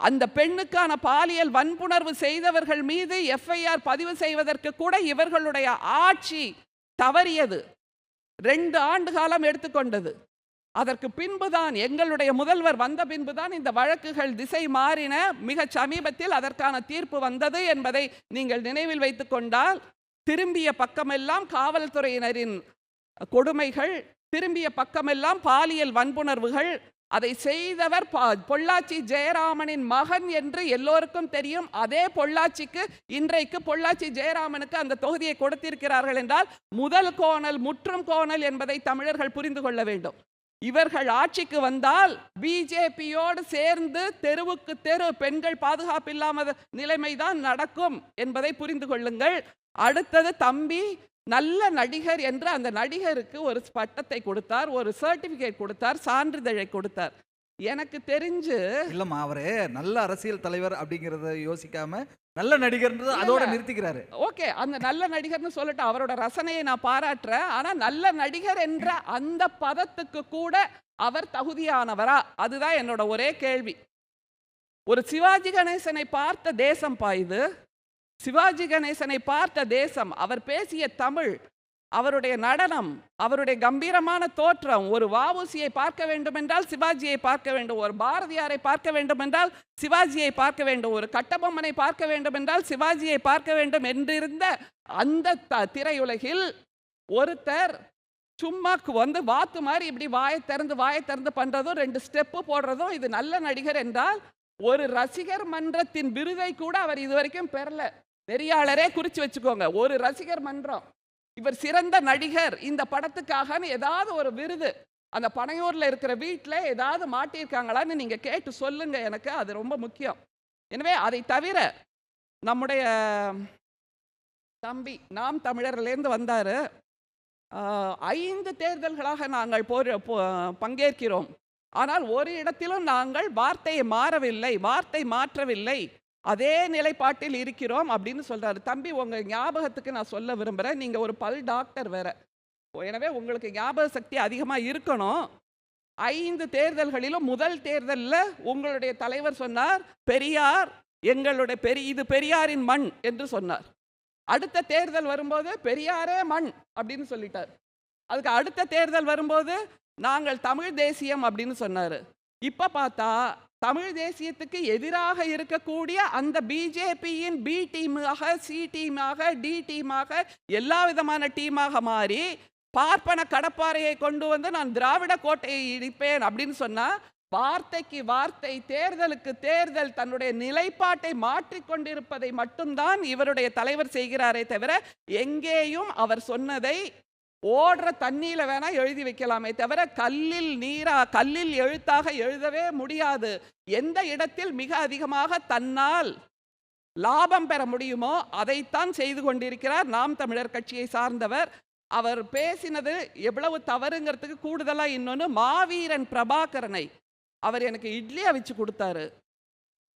அந்த பெண்ணுக்கான பாலியல் வன்புணர்வு செய்தவர்கள் மீது FIR பதிவு செய்வதற்கு கூட இவர்களுடைய ஆட்சி தவறியது. 2 ஆண்டு காலம் எடுத்துக்கொண்டது. அதற்கு பின்புதான் எங்களுடைய முதல்வர் வந்த பின்புதான் இந்த வழக்குகள் திசை மாறின. மிக சமீபத்தில் அதற்கான தீர்ப்பு வந்தது என்பதை நீங்கள் நினைவில் வைத்துக் கொண்டால், திரும்பிய பக்கமெல்லாம் காவல்துறையினரின் கொடுமைகள், திரும்பிய பக்கமெல்லாம் பாலியல் வன்புணர்வுகள், அதை செய்தவர் பொள்ளாச்சி ஜெயராமனின் மகன் என்று எல்லோருக்கும் தெரியும். அதே பொள்ளாச்சிக்கு இன்றைக்கு பொள்ளாச்சி ஜெயராமனுக்கு அந்த தொகுதியை கொடுத்திருக்கிறார்கள் என்றால் முதல் கோணல் முற்றும் கோணல் என்பதை தமிழர்கள் புரிந்து கொள்ள வேண்டும். இவர்கள் ஆட்சிக்கு வந்தால் பிஜேபியோடு சேர்ந்து தெருவுக்கு தெரு பெண்கள் பாதுகாப்பு இல்லாத நிலைமைதான் நடக்கும் என்பதை புரிந்து கொள்ளுங்கள். அடுத்தது தம்பி நல்ல நடிகர் என்று அந்த நடிகருக்கு ஒரு பட்டத்தை கொடுத்தார், ஒரு சர்டிபிகேட் கொடுத்தார், சான்றிதழை கொடுத்தார். எனக்கு தெரிஞ்சு இல்லம்மா, அவரு நல்ல அரசியல் தலைவர் அப்படிங்கறத யோசிக்காம நல்ல நடிகர்ன்றது அதோட நிறுத்திக்கிறாரு. ஓகே, அந்த நல்ல நடிகர்னு சொல்லிட்டு அவரோட ரசனையை நான் பாராட்டுறேன். ஆனா நல்ல நடிகர் என்ற அந்த பதத்துக்கு கூட அவர் தகுதியானவரா? அதுதான் என்னோட ஒரே கேள்வி. ஒரு சிவாஜி கணேசனை பார்த்த தேசம் பாயுது. சிவாஜி கணேசனை பார்த்த தேசம், அவர் பேசிய தமிழ், அவருடைய நடனம், அவருடைய கம்பீரமான தோற்றம். ஒரு வஉசியை பார்க்க வேண்டும் என்றால் சிவாஜியை பார்க்க வேண்டும், ஒரு பாரதியாரை பார்க்க வேண்டும் என்றால் சிவாஜியை பார்க்க வேண்டும், ஒரு கட்டபொம்மனை பார்க்க வேண்டும் என்றால் சிவாஜியை பார்க்க வேண்டும் என்றிருந்த அந்த திரையுலகில் ஒருத்தர் சும்மா வந்து வாத்து மாதிரி இப்படி வாயை திறந்து பண்றதும் 2 ஸ்டெப்பு போடுறதும் இது நல்ல நடிகர் என்றால், ஒரு ரசிகர் மன்றத்தின் விருதை கூட அவர் இதுவரைக்கும் பெறல. நெறியாளரே குறிச்சு வச்சுக்கோங்க, ஒரு ரசிகர் மன்றம் இவர் சிறந்த நடிகர் இந்த படத்துக்காக ஏதாவது ஒரு விருது அந்த பனையூர்ல இருக்கிற வீட்டில் ஏதாவது மாட்டியிருக்காங்களான்னு நீங்க கேட்டு சொல்லுங்க, எனக்கு அது ரொம்ப முக்கியம். எனவே அதை தவிர நம்முடைய தம்பி நாம் தமிழர்லேருந்து வந்தாரு. 5 தேர்தல்களாக நாங்கள் பங்கேற்கிறோம். ஆனால் ஒரு இடத்திலும் நாங்கள் வார்த்தையை வார்த்தை மாற்றவில்லை, அதே நிலைப்பாட்டில் இருக்கிறோம் அப்படின்னு சொல்றாரு. தம்பி, உங்க ஞாபகத்துக்கு நான் சொல்ல விரும்புகிறேன், நீங்க ஒரு பல் டாக்டர் வேற, எனவே உங்களுக்கு ஞாபக சக்தி அதிகமாக இருக்கணும். 5 தேர்தல்களிலும் முதல் தேர்தலில் உங்களுடைய தலைவர் சொன்னார், பெரியார் எங்களுடைய இது பெரியாரின் மண் என்று சொன்னார். அடுத்த தேர்தல் வரும்போது பெரியாரே மண் அப்படின்னு சொல்லிட்டார். அதுக்கு அடுத்த தேர்தல் வரும்போது நாங்கள் தமிழ் தேசியம் அப்படின்னு சொன்னார். இப்போ பார்த்தா தமிழ் தேசியத்துக்கு எதிராக இருக்கக்கூடிய அந்த பிஜேபியின் பி டீமாக, சி டீமாக, டி டீமாக, எல்லா விதமான டீமாக மாறி பார்ப்பன கடப்பாறையை கொண்டு வந்து நான் திராவிட கோட்டையை இடிப்பேன் அப்படின்னு சொன்னா, வார்த்தைக்கு வார்த்தை, தேர்தலுக்கு தேர்தல் தன்னுடைய நிலைப்பாட்டை மாற்றிக்கொண்டிருப்பதை மட்டும்தான் இவருடைய தலைவர் செய்கிறாரே தவிர, எங்கேயும் அவர் சொன்னதை ஓடுற தண்ணியில வேணா எழுதி வைக்கலாமே தவிர கல்லில் எழுத்தாக எழுதவே முடியாது. எந்த இடத்தில் மிக அதிகமாக தன்னால் லாபம் பெற முடியுமோ அதைத்தான் செய்து கொண்டிருக்கிறார் நாம் தமிழர் கட்சியை சார்ந்தவர். அவர் பேசினது எவ்வளவு தவறுங்கிறதுக்கு கூடுதலா இன்னொன்று, மாவீரன் பிரபாகரனை அவர் எனக்கு இட்லி அவிச்சு கொடுத்தாரு,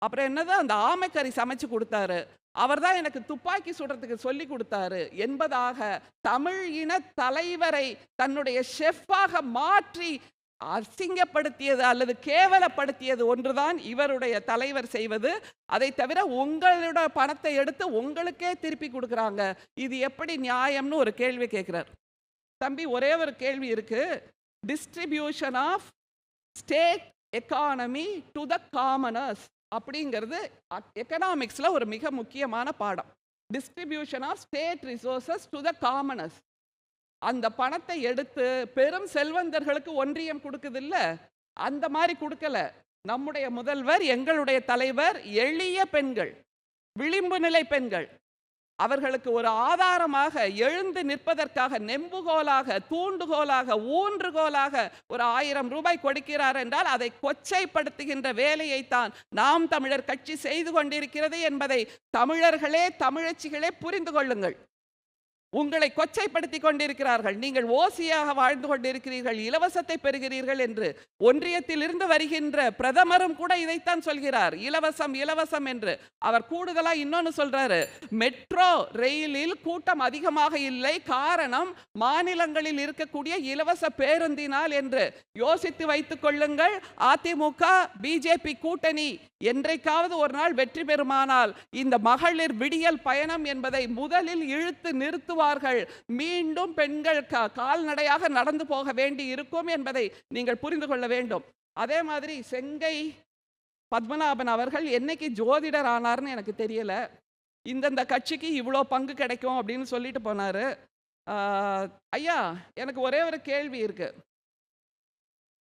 அப்புறம் என்னது அந்த ஆமைக்கறி சமைச்சு கொடுத்தாரு, அவர் தான் எனக்கு துப்பாக்கி சுடுறதுக்கு சொல்லி கொடுத்தாரு என்பதாக தமிழ் இன தலைவரை தன்னுடைய ஷெஃபாக மாற்றி அசிங்கப்படுத்தியது அல்லது கேவலப்படுத்தியது ஒன்றுதான் இவருடைய தலைவர் செய்வது. அதை தவிர உங்களோட பணத்தை எடுத்து உங்களுக்கே திருப்பி கொடுக்குறாங்க, இது எப்படி நியாயம்னு ஒரு கேள்வி கேட்கிறார். தம்பி, ஒரே ஒரு கேள்வி இருக்கு. Distribution of state economy to the commoners அப்படிங்கிறது எக்கனாமிக்ஸ்ல ஒரு மிக முக்கியமான பாடம். Distribution of state resources to the commoners. அந்த பணத்தை எடுத்து பெரும் செல்வந்தர்களுக்கு ஒன்றியம் கொடுக்குது இல்ல, அந்த மாதிரி கொடுக்கல. நம்முடைய முதல்வர், எங்களுடைய தலைவர் எளிய பெண்கள், விளிம்பு நிலை பெண்கள், அவர்களுக்கு ஒரு ஆதாரமாக எழுந்து நிற்பதற்காக நெம்புகோலாக, தூண்டுகோலாக, ஊன்றுகோலாக ஒரு 1000 ரூபாய் கொடுக்கிறார் என்றால் அதை கொச்சைப்படுத்துகின்ற வேலையைத்தான் நாம் தமிழர் கட்சி செய்து கொண்டிருக்கிறது என்பதை தமிழர்களே, தமிழச்சிகளே புரிந்து கொள்ளுங்கள். உங்களை கொச்சைப்படுத்தி கொண்டிருக்கிறார்கள். நீங்கள் ஓசியாக வாழ்ந்து கொண்டிருக்கிறீர்கள், இலவசத்தை பெறுகிறீர்கள் என்று. ஒன்றியத்தில் இருந்து வருகின்ற பிரதமரும் கூட இதைத்தான் சொல்கிறார், இலவசம் இலவசம் என்று. அவர் கூடுதலா இன்னொன்னு சொல்றாரு, மெட்ரோ ரயிலில் கூட்டம் அதிகமாக இல்லை, காரணம் மாநிலங்களில் இருக்கக்கூடிய இலவச பேருந்தினால் என்று. யோசித்து வைத்துக் கொள்ளுங்கள். அதிமுக பிஜேபி கூட்டணி என்றைக்காவது ஒரு நாள் வெற்றி பெறுமானால் இந்த மகளிர் விடியல் பயணம் என்பதை முதலில் இழுத்து நிறுத்துவார்கள். மீண்டும் பெண்கள் கால்நடையாக நடந்து போக வேண்டி இருக்கும் என்பதை நீங்கள் புரிந்து கொள்ள வேண்டும். அதே மாதிரி செங்கை பத்மநாபன் அவர்கள் என்னைக்கு ஜோதிடர் ஆனார்னு எனக்கு தெரியல, இந்தந்த கட்சிக்கு இவ்வளோ பங்கு கிடைக்கும் அப்படின்னு சொல்லிட்டு போனாரு. ஐயா, எனக்கு ஒரே ஒரு கேள்வி இருக்கு.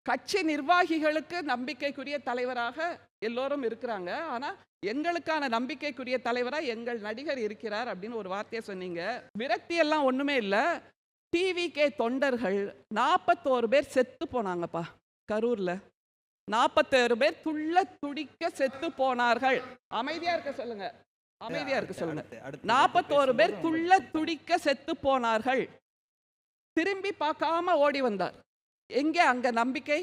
கட்சி நிர்வாகிகளுக்கு நம்பிக்கைக்குரிய தலைவராக எல்லோரும் இருக்கிறாங்க. ஆனா எங்களுக்கான நம்பிக்கைக்குரிய தலைவரா எங்கள் நடிகர் இருக்கிறார் அப்படின்னு ஒரு வார்த்தையை சொன்னீங்க. விரக்தி எல்லாம் ஒண்ணுமே இல்லை. டிவிகே தொண்டர்கள் 41 பேர் செத்து போனாங்கப்பா கரூர்ல. 41 பேர் துள்ள துடிக்க செத்து போனார்கள். அமைதியா இருக்க சொல்லுங்க, அமைதியா இருக்க சொல்லுங்க. 41 பேர் துள்ள துடிக்க செத்து போனார்கள். திரும்பி பார்க்காம ஓடி வந்தார். எங்கே அங்க நம்பிக்கை?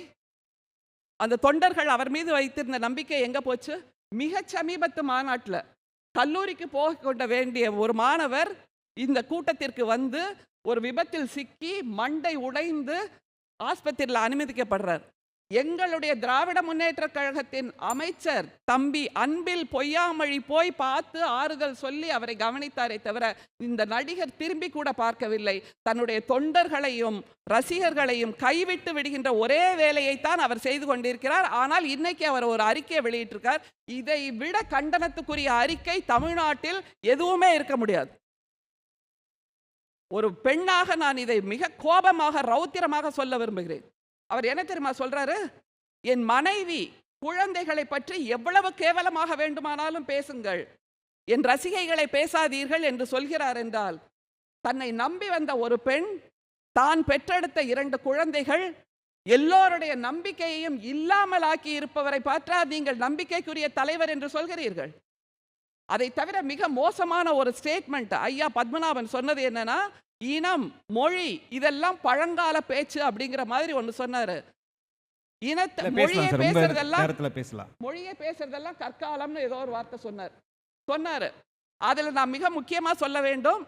அந்த தொண்டர்கள் அவர் மீது வைத்திருந்த நம்பிக்கை எங்க போச்சு? மிக சமீபத்து மாநாட்டில் கல்லூரிக்கு போக கொண்ட வேண்டிய ஒரு மாணவர் இந்த கூட்டத்திற்கு வந்து ஒரு விபத்தில் சிக்கி மண்டை உடைந்து ஆஸ்பத்திரியில் அனுமதிக்கப்படுறார். எங்களுடைய திராவிட முன்னேற்ற கழகத்தின் அமைச்சர் தம்பி அன்பில் பொய்யாமொழி போய் பார்த்து ஆறுதல் சொல்லி அவரை கவனித்தாரே தவிர இந்த நடிகர் திரும்பி கூட பார்க்கவில்லை. தன்னுடைய தொண்டர்களையும் ரசிகர்களையும் கைவிட்டு விடுகின்ற ஒரே வேலையைத்தான் அவர் செய்து கொண்டிருக்கிறார். ஆனால் இன்னைக்கு அவர் ஒரு அறிக்கையை வெளியிட்டிருக்கார். இதை விட கண்டனத்துக்குரிய அறிக்கை தமிழ்நாட்டில் எதுவுமே இருக்க முடியாது. ஒரு பெண்ணாக நான் இதை மிக கோபமாக ரௌத்திரமாக சொல்ல விரும்புகிறேன். அவர் என்ன தெரியுமா சொல்றாரு? என் மனைவி குழந்தைகளை பற்றி எவ்வளவு கேவலமாக வேண்டுமானாலும் பேசுங்கள், என் ரசிகைகளை பேசாதீர்கள் என்று சொல்கிறார் என்றால், தன்னை நம்பி வந்த ஒரு பெண், தான் பெற்றெடுத்த 2 குழந்தைகள், எல்லோருடைய நம்பிக்கையையும் இல்லாமல் ஆக்கி இருப்பவரை பார்த்தா நீங்கள் நம்பிக்கைக்குரிய தலைவர் என்று சொல்கிறீர்கள். அதை தவிர மிக மோசமான ஒரு ஸ்டேட்மெண்ட் ஐயா பத்மநாபன் சொன்னது என்னன்னா, இனம் மொழி இதெல்லாம் பழங்கால பேச்சு அப்படிங்கிற மாதிரி ஒன்று சொன்னாரு. மொழியை பேசுறதெல்லாம் கற்காலம்னு ஏதோ ஒரு வார்த்தை சொன்னாரு. அதுல நான் மிக முக்கியமா சொல்ல வேண்டும்,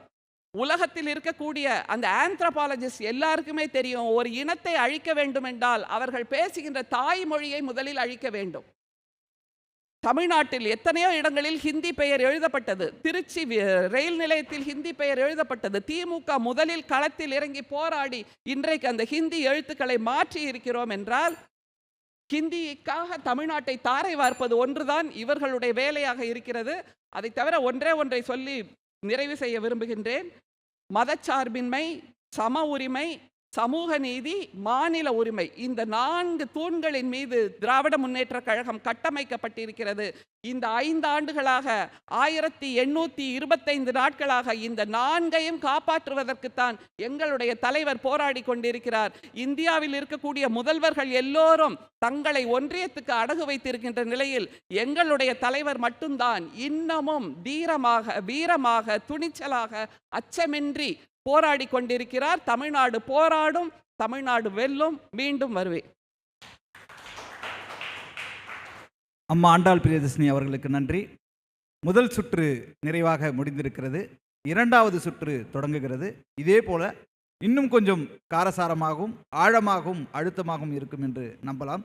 உலகத்தில் இருக்கக்கூடிய அந்த ஆந்த்ரோபாலஜிஸ்ட் எல்லாருக்குமே தெரியும், ஒரு இனத்தை அழிக்க வேண்டும் என்றால் அவர்கள் பேசுகின்ற தாய்மொழியை முதலில் அழிக்க வேண்டும். தமிழ்நாட்டில் எத்தனையோ இடங்களில் ஹிந்தி பெயர் எழுதப்பட்டது. திருச்சி ரயில் நிலையத்தில் ஹிந்தி பெயர் எழுதப்பட்டது. திமுக முதலில் களத்தில் இறங்கி போராடி இன்றைக்கு அந்த ஹிந்தி எழுத்துக்களை மாற்றி இருக்கிறோம் என்றால், ஹிந்திக்காக தமிழ்நாட்டை தாரை வார்ப்பது ஒன்றுதான் இவர்களுடைய வேலையாக இருக்கிறது. அதை தவிர ஒன்றை சொல்லி நிறைவு செய்ய விரும்புகின்றேன். மதச்சார்பின்மை, சம உரிமை, சமூக நீதி, மாநில உரிமை, இந்த 4 தூண்களின் மீது திராவிட முன்னேற்ற கழகம் கட்டமைக்கப்பட்டிருக்கிறது. இந்த 5 ஆண்டுகளாக 1825 நாட்களாக இந்த 4ஐயும் காப்பாற்றுவதற்குத்தான் எங்களுடைய தலைவர் போராடி கொண்டிருக்கிறார். இந்தியாவில் இருக்கக்கூடிய முதல்வர்கள் எல்லோரும் தங்களை ஒன்றியத்துக்கு அடகு வைத்திருக்கின்ற நிலையில் எங்களுடைய தலைவர் மட்டும்தான் இன்னமும் தீரமாக, வீரமாக, துணிச்சலாக, அச்சமின்றி போராடி கொண்டிருக்கிறார். தமிழ்நாடு போராடும், தமிழ்நாடு வெல்லும். மீண்டும் வருவேன். அம்மா ஆண்டாள் பிரியதர்ஷினி அவர்களுக்கு நன்றி. முதல் சுற்று நிறைவாக முடிந்திருக்கிறது. 2வது சுற்று தொடங்குகிறது. இதே போல இன்னும் கொஞ்சம் காரசாரமாகவும் ஆழமாகவும் அழுத்தமாகவும் இருக்கும் என்று நம்பலாம்.